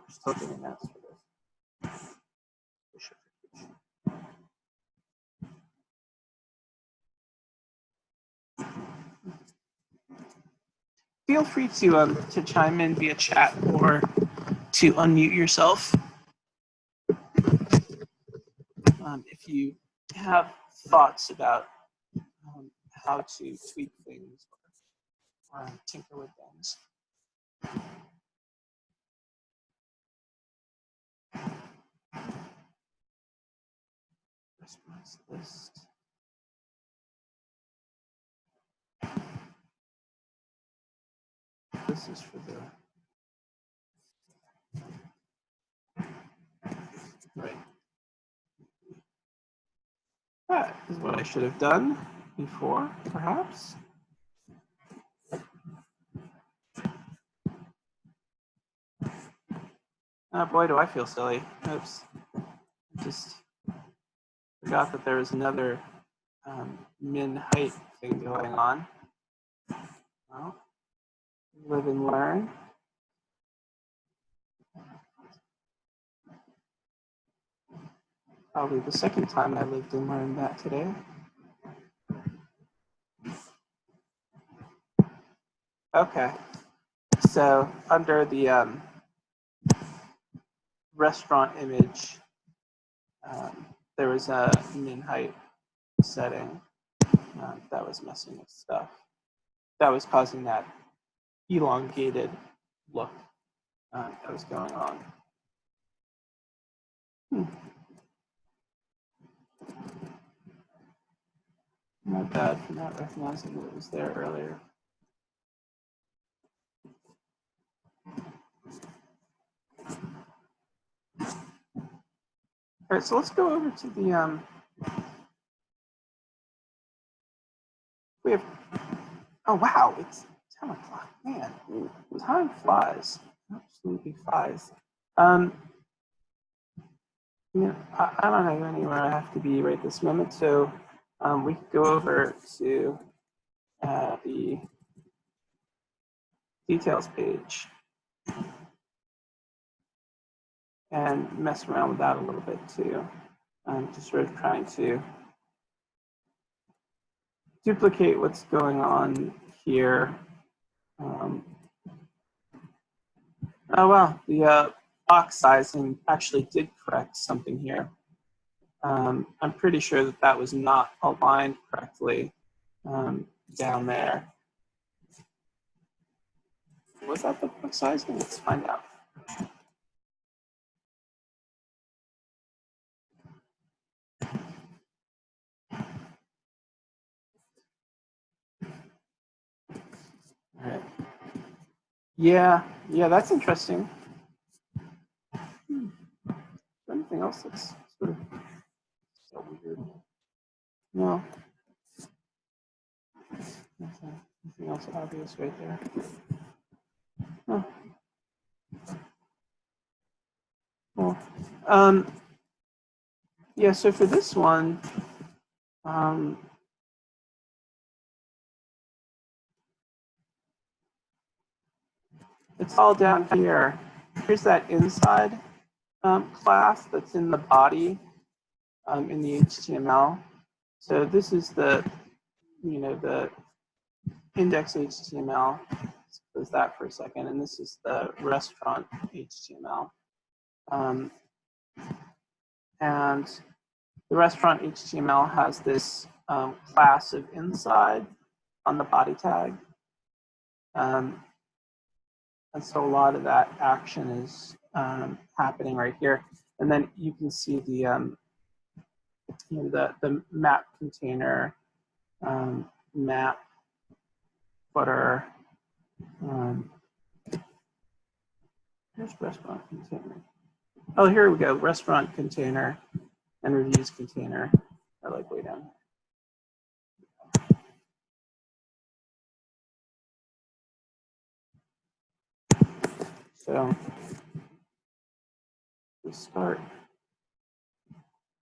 still doing that for this. Feel free to chime in via chat or to unmute yourself if you have thoughts about how to tweak things or tinker with things. Response list. This is for the right. That is what I should have done before, perhaps. Oh boy, do I feel silly. Oops. Just forgot that there was another min height thing going on. Well, live and learn. Probably the second time I lived and learned that today. Okay, so under the restaurant image, there was a min height setting that was messing with stuff. That was causing that elongated look that was going on. My bad for not recognizing that it was there earlier. All right, so let's go over to the, we have, oh wow, it's 10 o'clock, man, time flies, absolutely flies. I don't have anywhere I have to be right this moment, so we could go over to the details page. and mess around with that a little bit too. Just sort of trying to duplicate what's going on here. Oh wow, the box sizing actually did correct something here. I'm pretty sure that that was not aligned correctly down there. Was that the box sizing? Let's find out. All right. Yeah, that's interesting. Is there anything else that's sort of so weird? No. Anything else obvious right there? Oh. Cool. Yeah, so for this one, it's all down here. Here's that inside class that's in the body in the HTML. So this is the, the index HTML. Let's close that for a second. And this is the restaurant HTML. And the restaurant HTML has this class of inside on the body tag. And so a lot of that action is happening right here. And then you can see the, the map container, map footer. Here's restaurant container. Oh, here we go. Restaurant container and reviews container are like way down here. So we start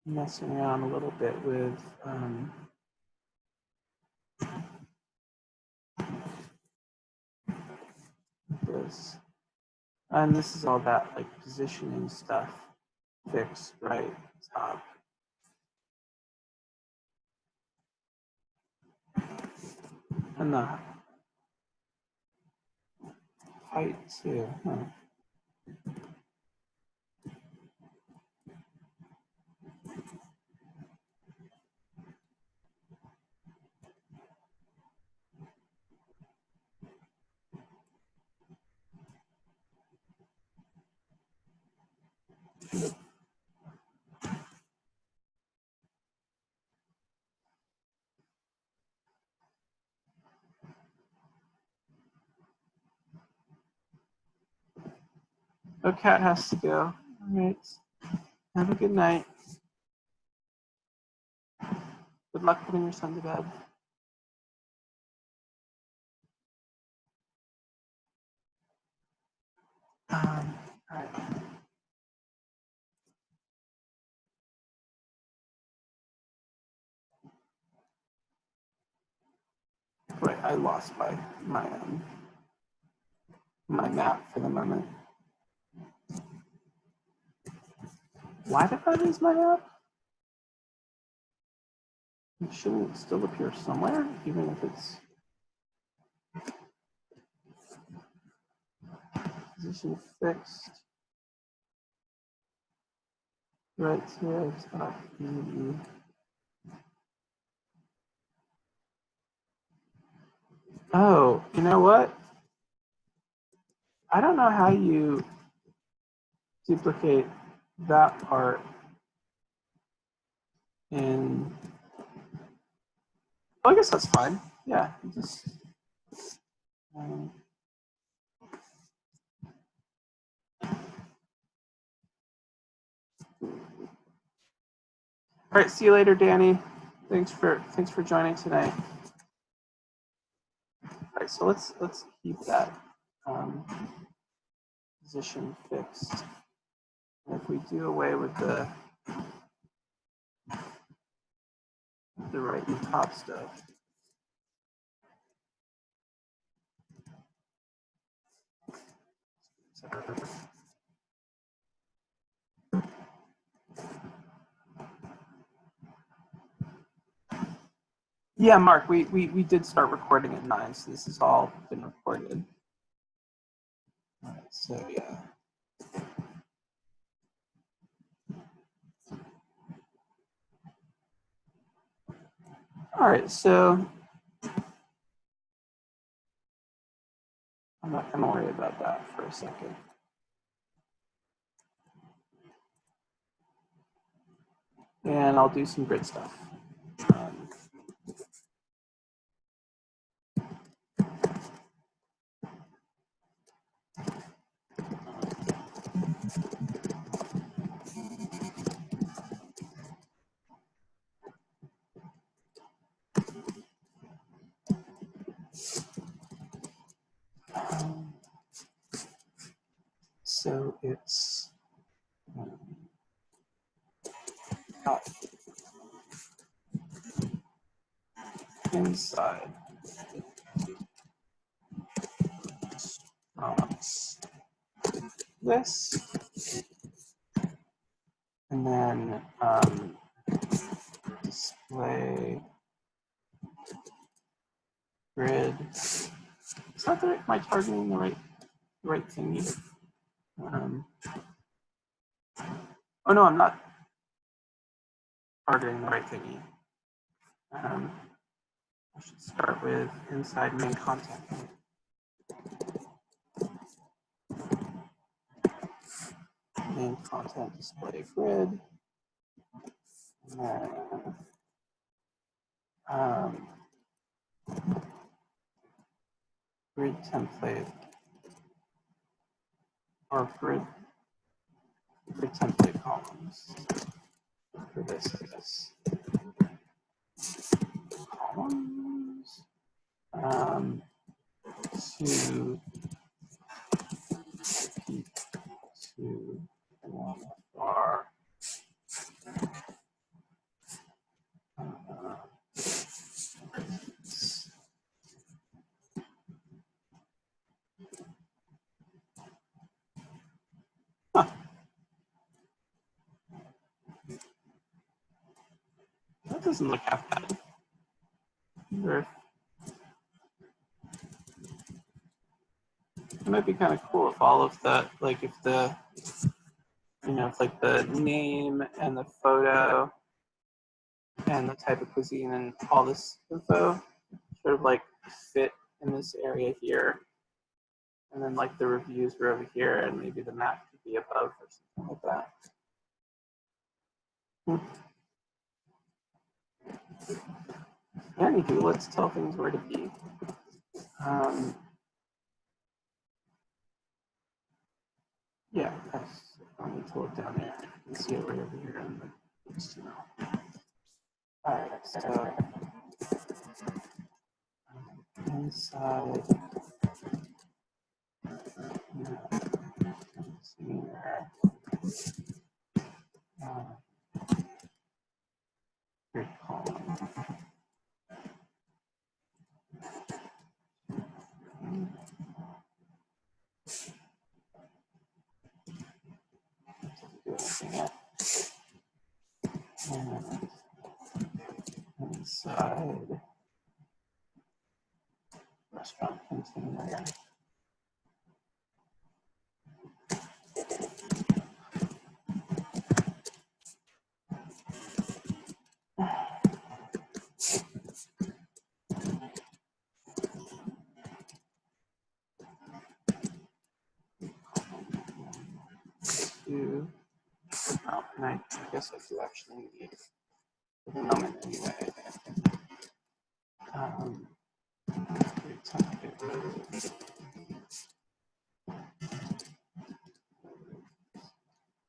messing around a little bit with this. And this is all that like positioning stuff fixed right top. And the height too, huh? Oh, Cat has to go. All right. Have a good night. Good luck putting your son to bed. All right. Wait, I lost my map for the moment. Why did I lose my map? It shouldn't still appear somewhere, even if it's position fixed. Right here, top PE. Oh, you know what? I don't know how you duplicate that part in. Well, I guess that's fine. Yeah, just. All right, see you later, Danny. Thanks for joining tonight. All right, so let's keep that position fixed. And if we do away with the right and top stuff. Yeah, Mark, we did start recording at 9, so this has all been recorded. All right, so yeah. All right, so I'm not going to worry about that for a second. And I'll do some grid stuff. So it's inside this, and then display grid. Is that the right, am I targeting the right thingy? Oh no, I'm not targeting the right thingy. I should start with inside main content. Main content display grid. And then grid template or grid template columns for this, I guess. Columns to keep to one bar. Huh. That doesn't look half bad. It might be kind of cool if all of the, like if the, you know, if like the name and the photo and the type of cuisine and all this info sort of like fit in this area here. And then like the reviews were over here and maybe the map could be above or something like that. Anywho, let's tell things where to be. Yeah, I need to look down there and see it right over here in the HTML. All right, so inside grid column. And inside restaurant container. Oh, and I guess I do actually need for the moment anyway.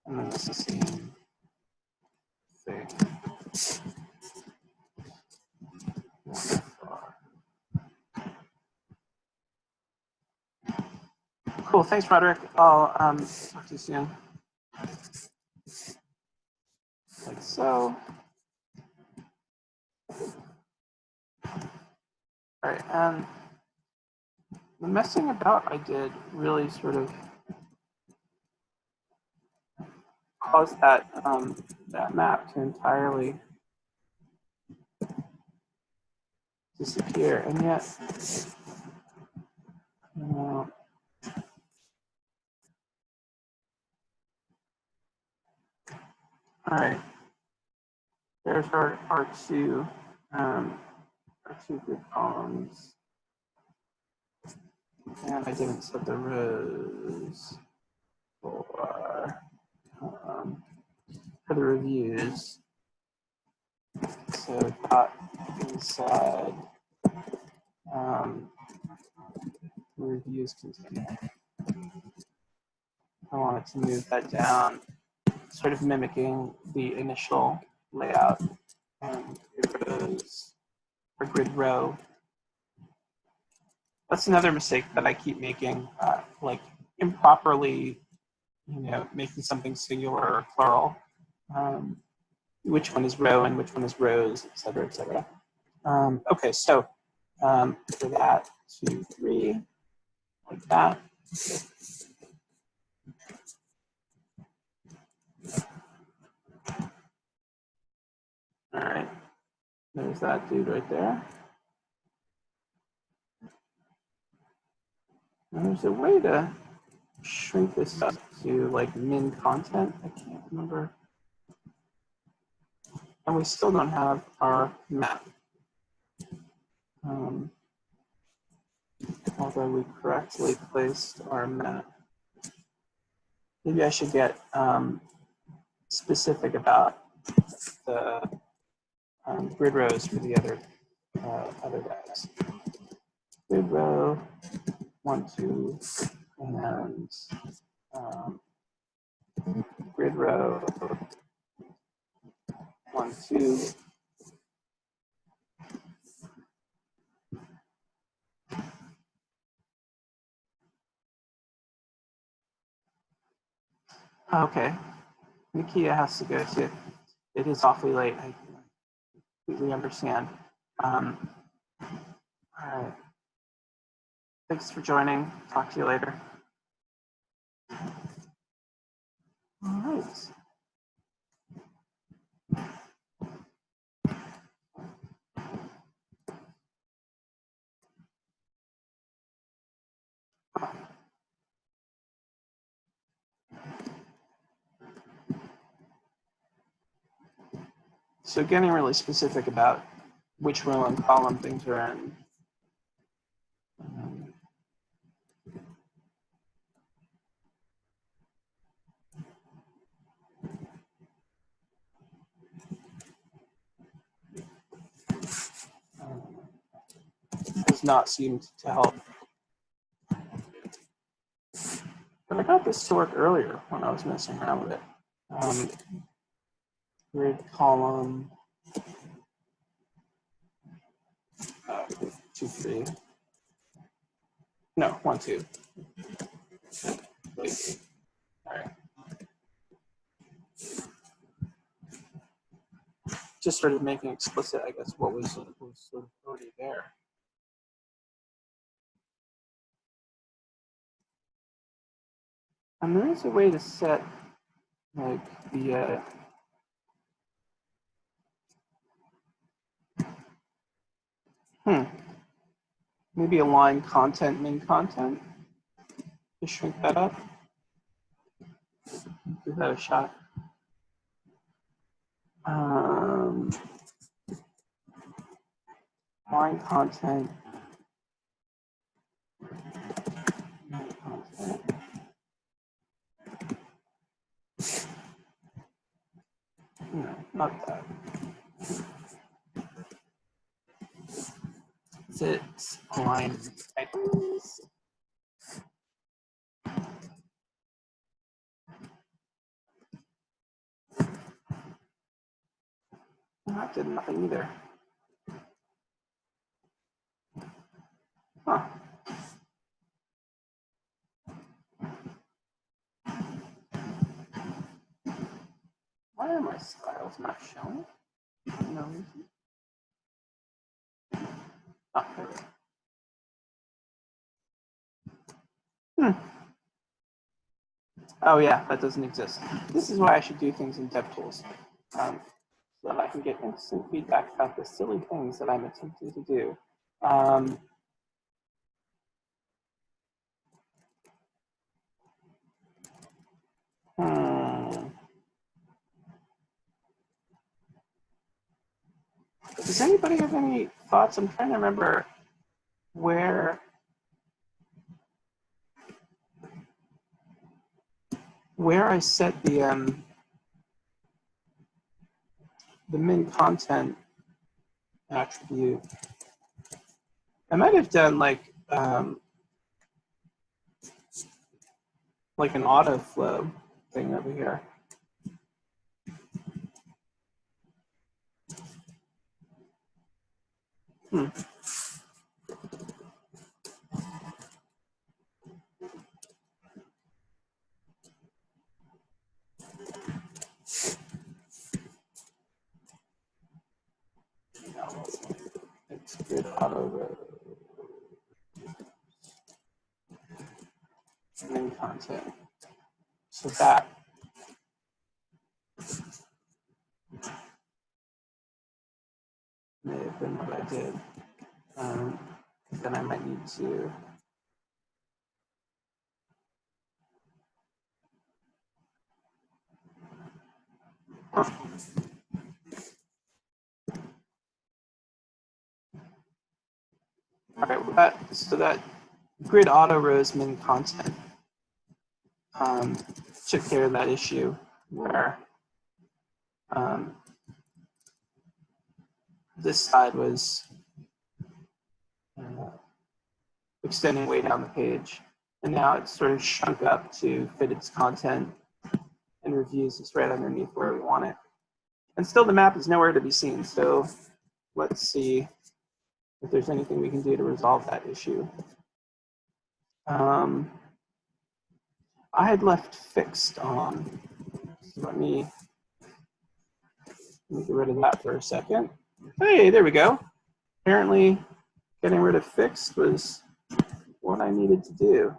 And then it's the same thing. Cool, thanks, Roderick. I'll talk to you soon. Like so. All right, and the messing about I did really sort of caused that that map to entirely disappear, and yet, all right, there's our R2 grid columns, and I didn't set the rows for the reviews. So dot inside reviews container. I wanted to move that down, sort of mimicking the initial layout grid rows or grid row. That's another mistake that I keep making, like improperly, making something singular or plural. Which one is row and which one is rows, et cetera, et cetera. Okay, so for that, 2, 3, like that. All right, there's that dude right there. And there's a way to shrink this up to like min content. I can't remember. And we still don't have our map. Although we correctly placed our map. Maybe I should get specific about the grid rows for the other guys. Grid row 1, 2, and grid row 1, 2. Okay, Nikia has to go too. It is awfully late. I completely understand. All right. Thanks for joining. Talk to you later. All right. So getting really specific about which row and column things are in. Does not seem to help. But I got this to work earlier when I was messing around with it. Grid column 2, 3. No, 1, 2. All right. Just sort of making explicit, I guess, what was sort of already there. And there is a way to set like the maybe align content, min content, to shrink that up. Give that a shot. Align content, min content. No, not that. Is it align items? That did nothing either. Huh. Why are my styles not showing? No reason. Oh, there we go. Oh yeah, that doesn't exist. This is why I should do things in DevTools. so that I can get instant feedback about the silly things that I'm attempting to do. Does anybody have any thoughts? I'm trying to remember where I set the min content attribute. I might have done like an auto flow thing over here. It's grid auto row. Min content. So that may have been what I did. Then I might need to all right, well so that grid auto rows min content took care of that issue where this side was extending way down the page, and now it's sort of shrunk up to fit its content, and reviews is right underneath where we want it. And still the map is nowhere to be seen, so let's see if there's anything we can do to resolve that issue. I had left fixed on, so let me get rid of that for a second. Hey, there we go. Apparently getting rid of fixed was what I needed to do.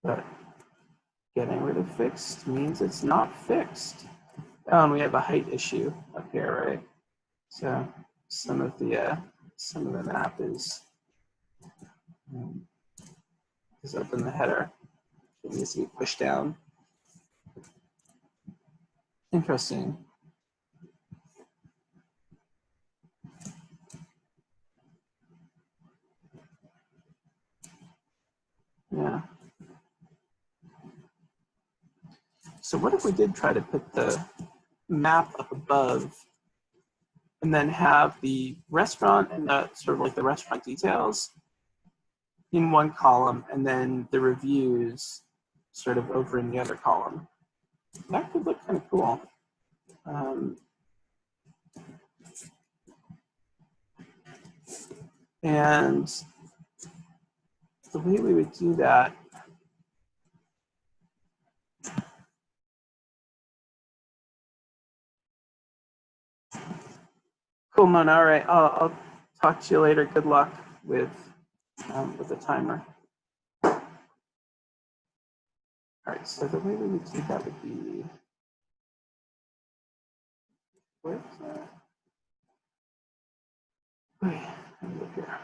But getting rid of fixed means it's not fixed. Oh, and we have a height issue up here, right? So some of the map is up in the header. It needs to be pushed down. Interesting. Yeah. So what if we did try to put the map up above and then have the restaurant and the sort of like the restaurant details in one column and then the reviews sort of over in the other column? That could look kind of cool. And the way we would do that cool, Mona. All right, I'll talk to you later. Good luck with the timer. All right, so the way we would do that would be, where's that? Wait, let me look here.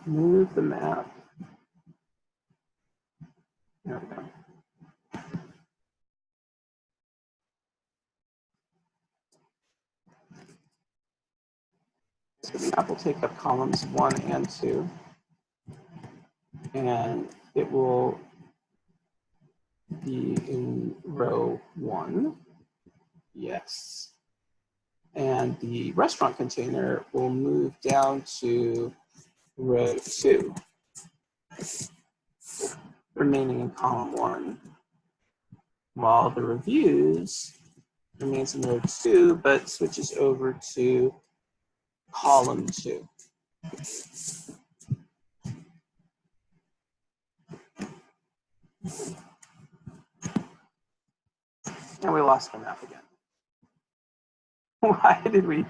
Move the map. There we go. So the map will take up columns 1 and 2, and it will be in row 1. Yes. And the restaurant container will move down to row 2, remaining in column 1, while the reviews remains in row 2, but switches over to column 2. And we lost the map again. Why did we?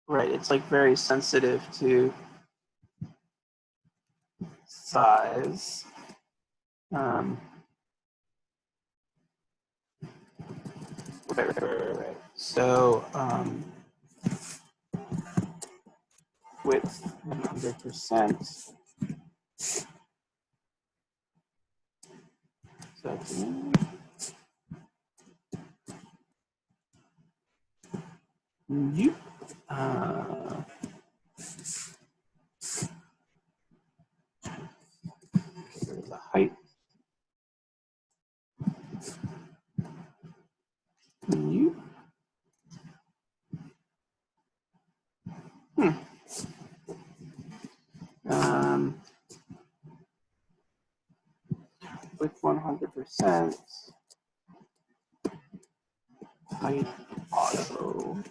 Right, it's like very sensitive to size. Right. So width 100%. So the height. With 100%, height auto,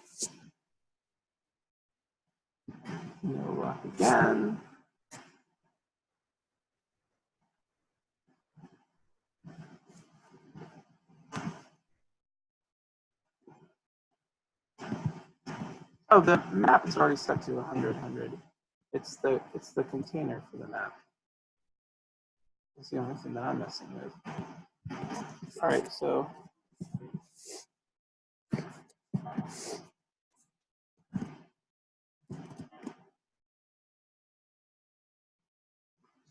no rock again. Oh, the map is already set to 100. It's the container for the map. That's the only thing that I'm messing with. All right, so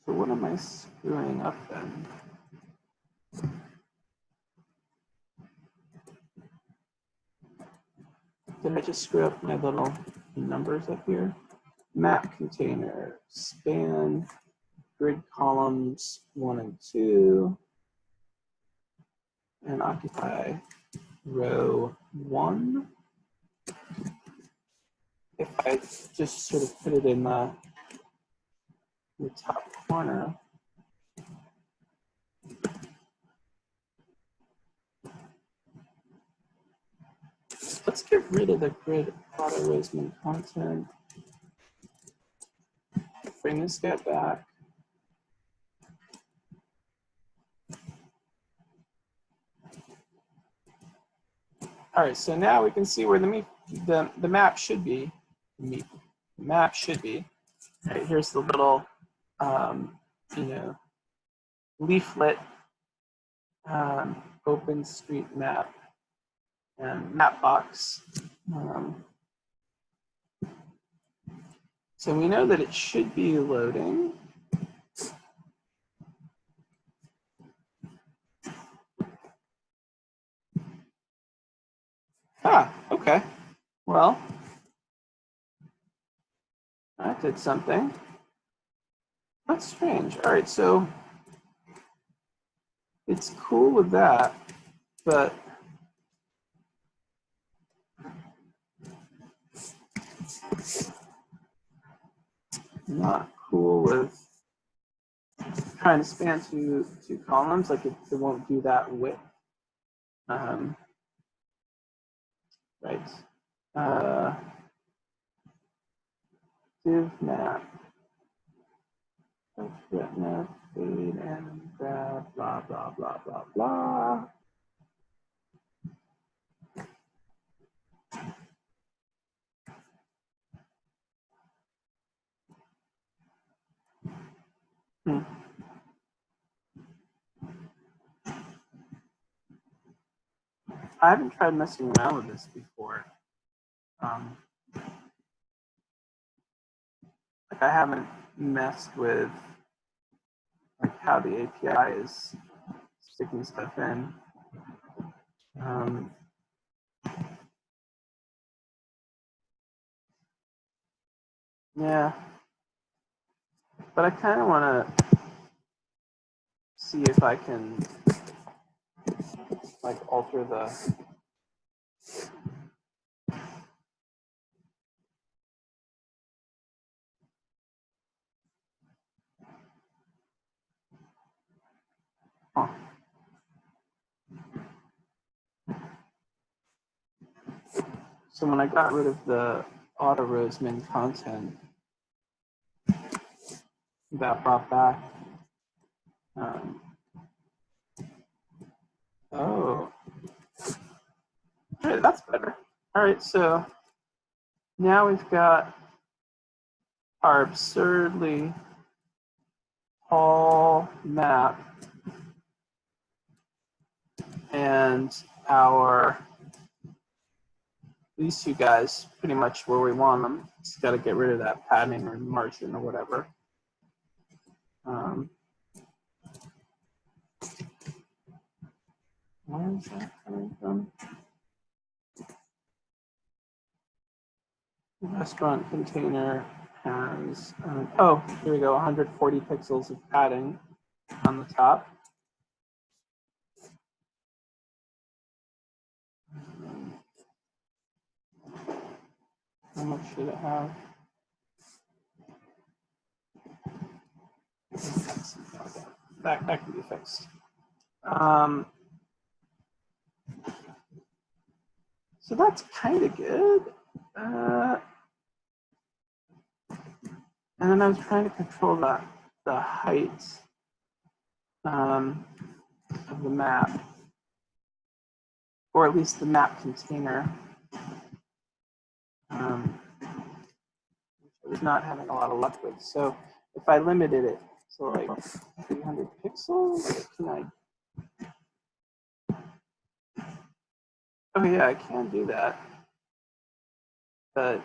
what am I screwing up then? Did I just screw up my little numbers up here? Map container, span, grid columns 1 and 2, and occupy row 1. If I just sort of put it in the top corner, let's get rid of the grid auto roseman content. Bring this guy back. All right, so now we can see where the map should be. The map should be. All right, here's the little, leaflet, open street map, and map box. So we know that it should be loading. Ah, okay. Well, I did something. That's strange. All right, so it's cool with that, but not cool with trying to span two columns. Like it won't do that width. Right. Div map. Retina, fade and grab, blah, blah, blah, blah, blah. I haven't tried messing around with this before. Like I haven't messed with like how the API is sticking stuff in. Yeah, but I kind of want to see if I can like alter the So when I got rid of the auto roseman content, that brought back. Oh, all right, that's better. All right, so now we've got our absurdly all map and these two guys pretty much where we want them. Just got to get rid of that padding or margin or whatever. Where is that coming from? The restaurant container has, oh, here we go, 140 pixels of padding on the top. How much should it have? That can be fixed. So that's kind of good. And then I was trying to control the height of the map, or at least the map container. Which I was not having a lot of luck with. So if I limited it to like 300 pixels, can I? Oh yeah, I can do that. But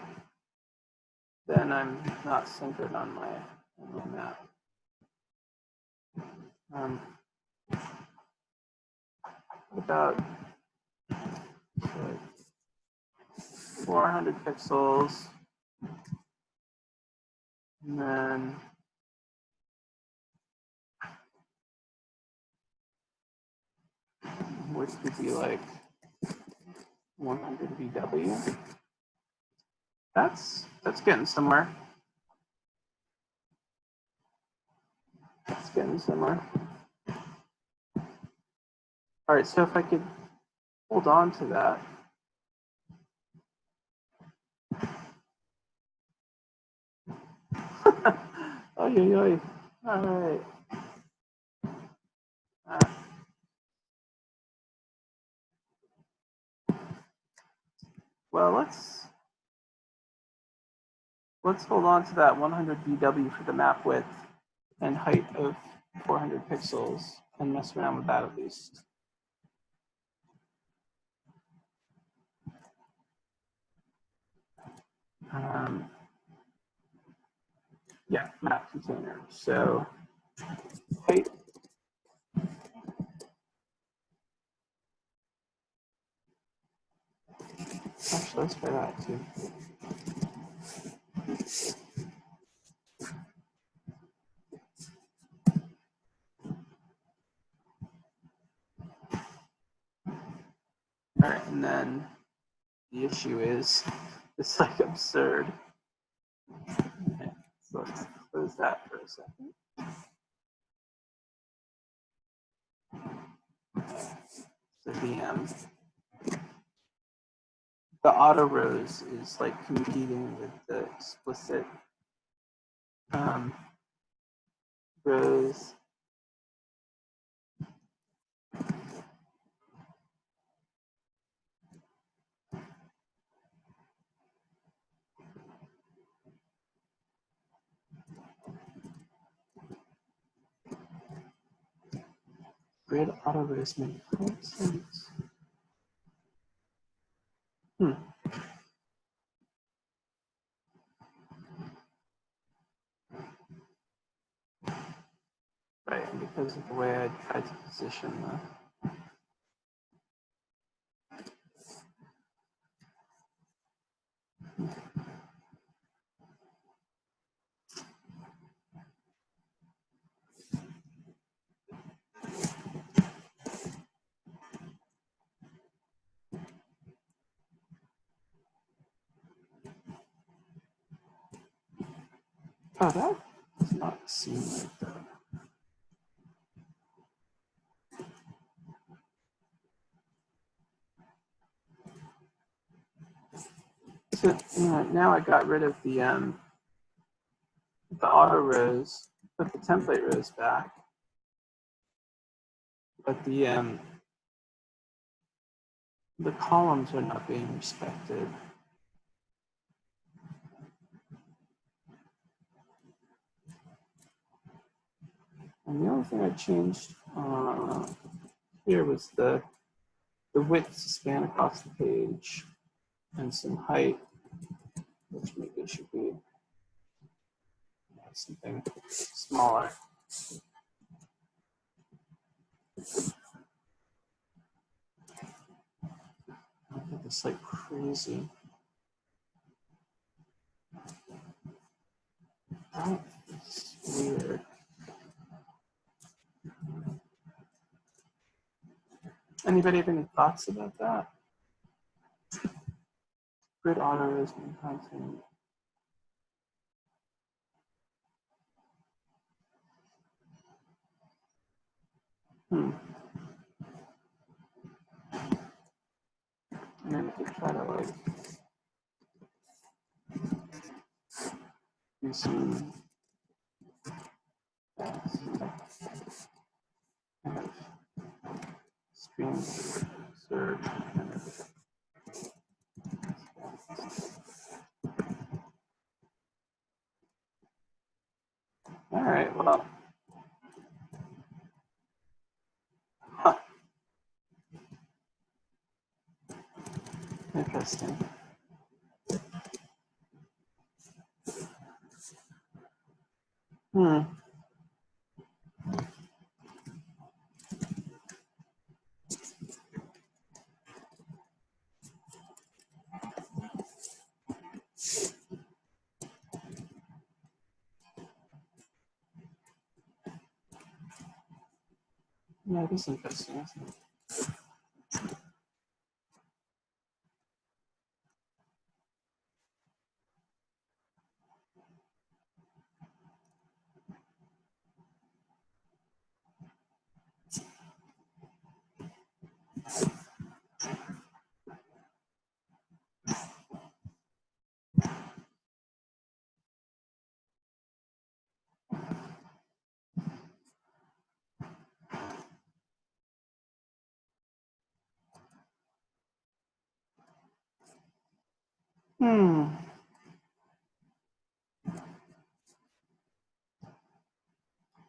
then I'm not centered on my map. What about 400 pixels? And then which would be like 100 VW. That's getting somewhere. It's getting somewhere. All right, so if I could hold on to that. Oh, yeah. All right. Well, let's hold on to that 100 VW for the map width and height of 400 pixels and mess around with that at least. Yeah, map container. So height. Actually, let's try that too. All right, and then the issue is it's like absurd. Okay, so let's close that for a second. So the auto rows is like competing with the explicit rows. Grid auto rows make sense. Right, and because of the way I tried to position the oh, that does not seem like that. So now I got rid of the auto rows, put the template rows back, but the columns are not being respected. And the only thing I changed here was the width to span across the page and some height, which maybe should be something smaller. I think it's like crazy. That's weird. Anybody have any thoughts about that? Grid auto is in content. And then we could try to like do some kind of stream search kind of. All right, well. Huh. Interesting. Yeah, it is interesting, isn't it?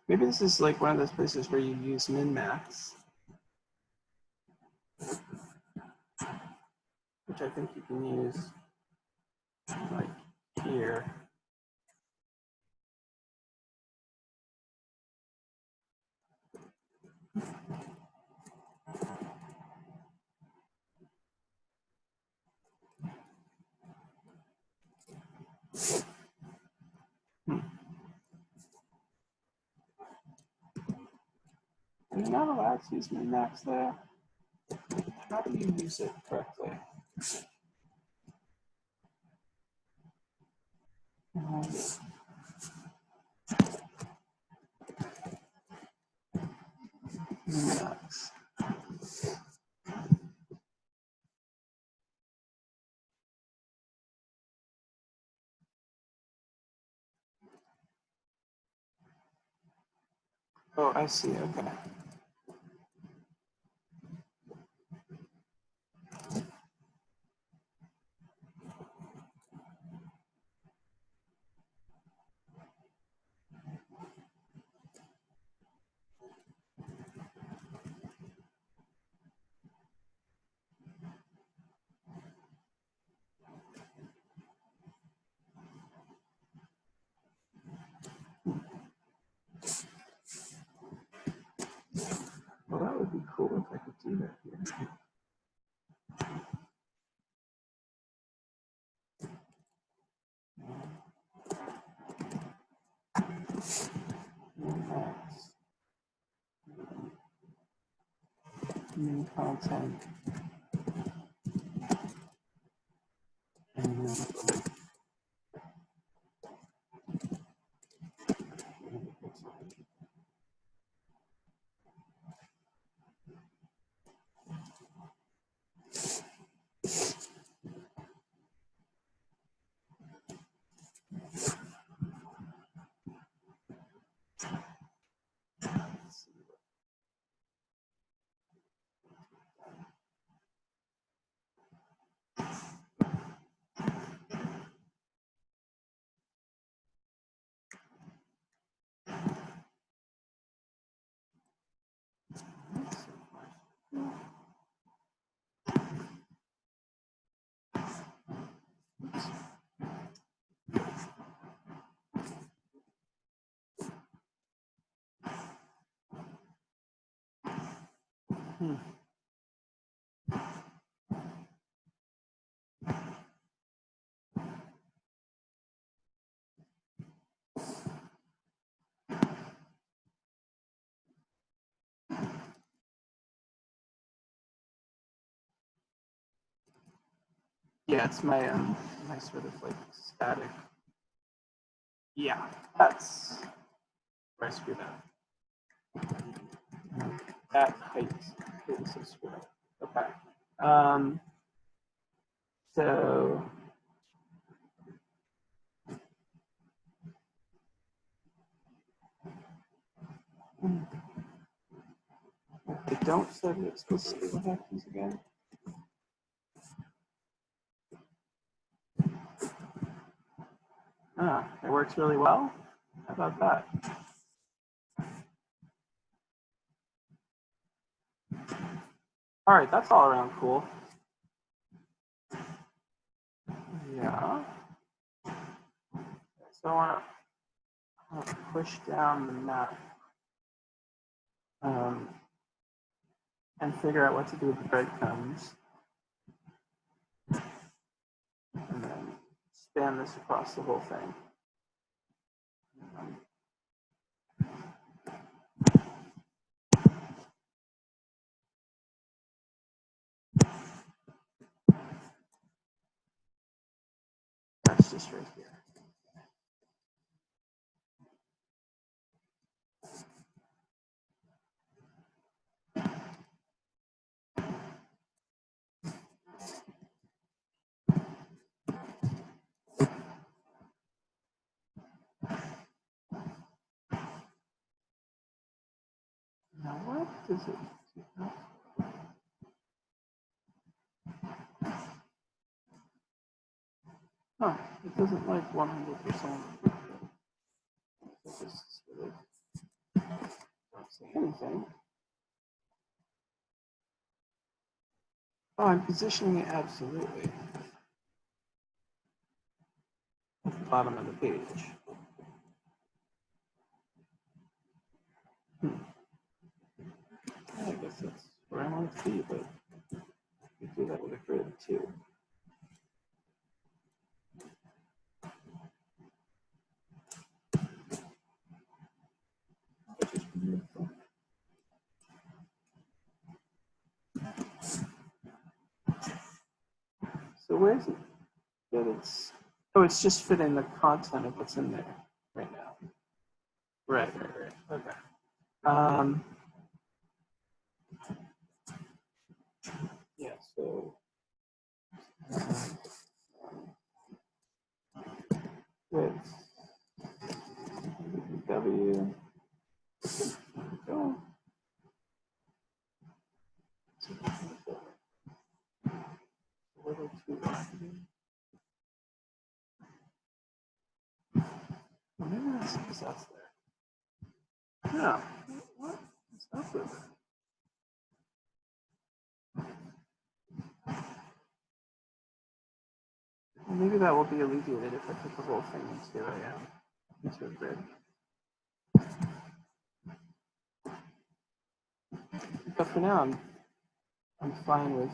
Maybe this is like one of those places where you use min-max, which I think you can use like here. You're not allowed to use min-max there. How do you use it correctly? Min-max. Oh, I see, okay. Well, that would be cool if I could do that here. Min-max. New content. And then Yeah, it's my my sort of like static. Yeah, that's where I screwed up. That height is so screwed up. Okay. So I don't set it explicitly. What happens again? Ah, it works really well. How about that? All right, that's all around cool. Yeah. So I want to push down the map and figure out what to do with the breadcrumbs. And then span this across the whole thing. That's just right here. Now what does it do? Huh, it doesn't like 100%. Don't say anything. Oh, I'm positioning it absolutely at the bottom of the page. I guess that's where I want it to be, but you do that with a grid too. Which is beautiful. So where is it? Oh, it's just fitting the content of what's in there right now. Right. Okay. Yeah, so with W, go. A little too long. Well, maybe that's because that's there. No, what? What's up with it? Well, maybe that will be alleviated if I put the whole thing into a grid. But for now, I'm fine with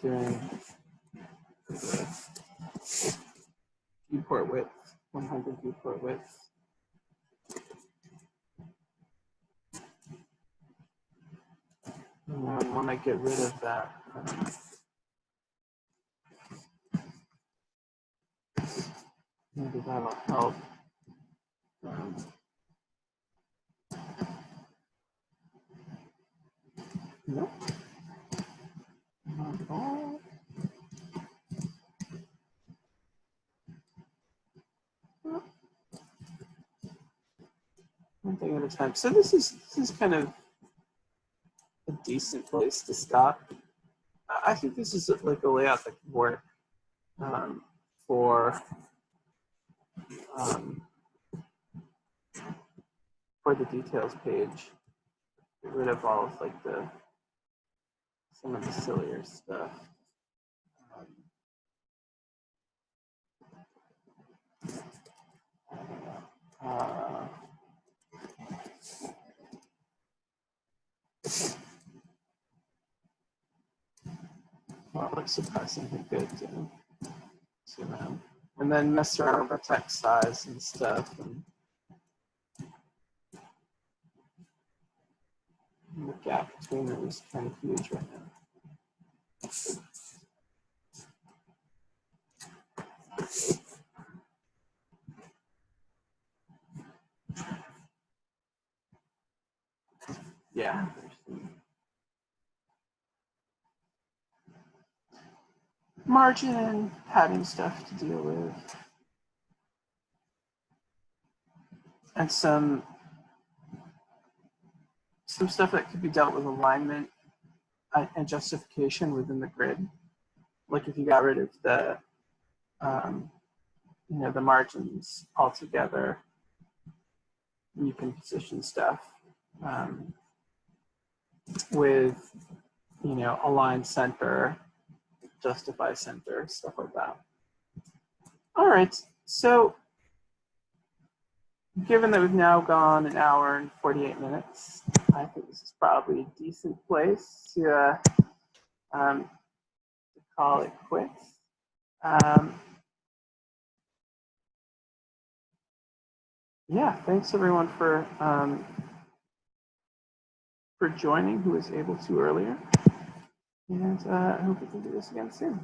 doing the viewport width, 100 viewport width. And when I get rid of that, maybe that'll help. Nope. Not at all. One thing at a time. So this is kind of a decent place to stop. I think this is like a layout that could work for for the details page. Get rid of all of like some of the sillier stuff. Well, it looks surprisingly good too. And then mess around with text size and stuff. And the gap between them is kind of huge right now. Yeah. Margin, padding stuff to deal with. And some stuff that could be dealt with alignment and justification within the grid. Like if you got rid of the, the margins altogether, you can position stuff with, align center, justify center, stuff like that. All right, so given that we've now gone an hour and 48 minutes, I think this is probably a decent place to call it quits. Yeah, thanks everyone for joining who was able to earlier. And I hope we can do this again soon.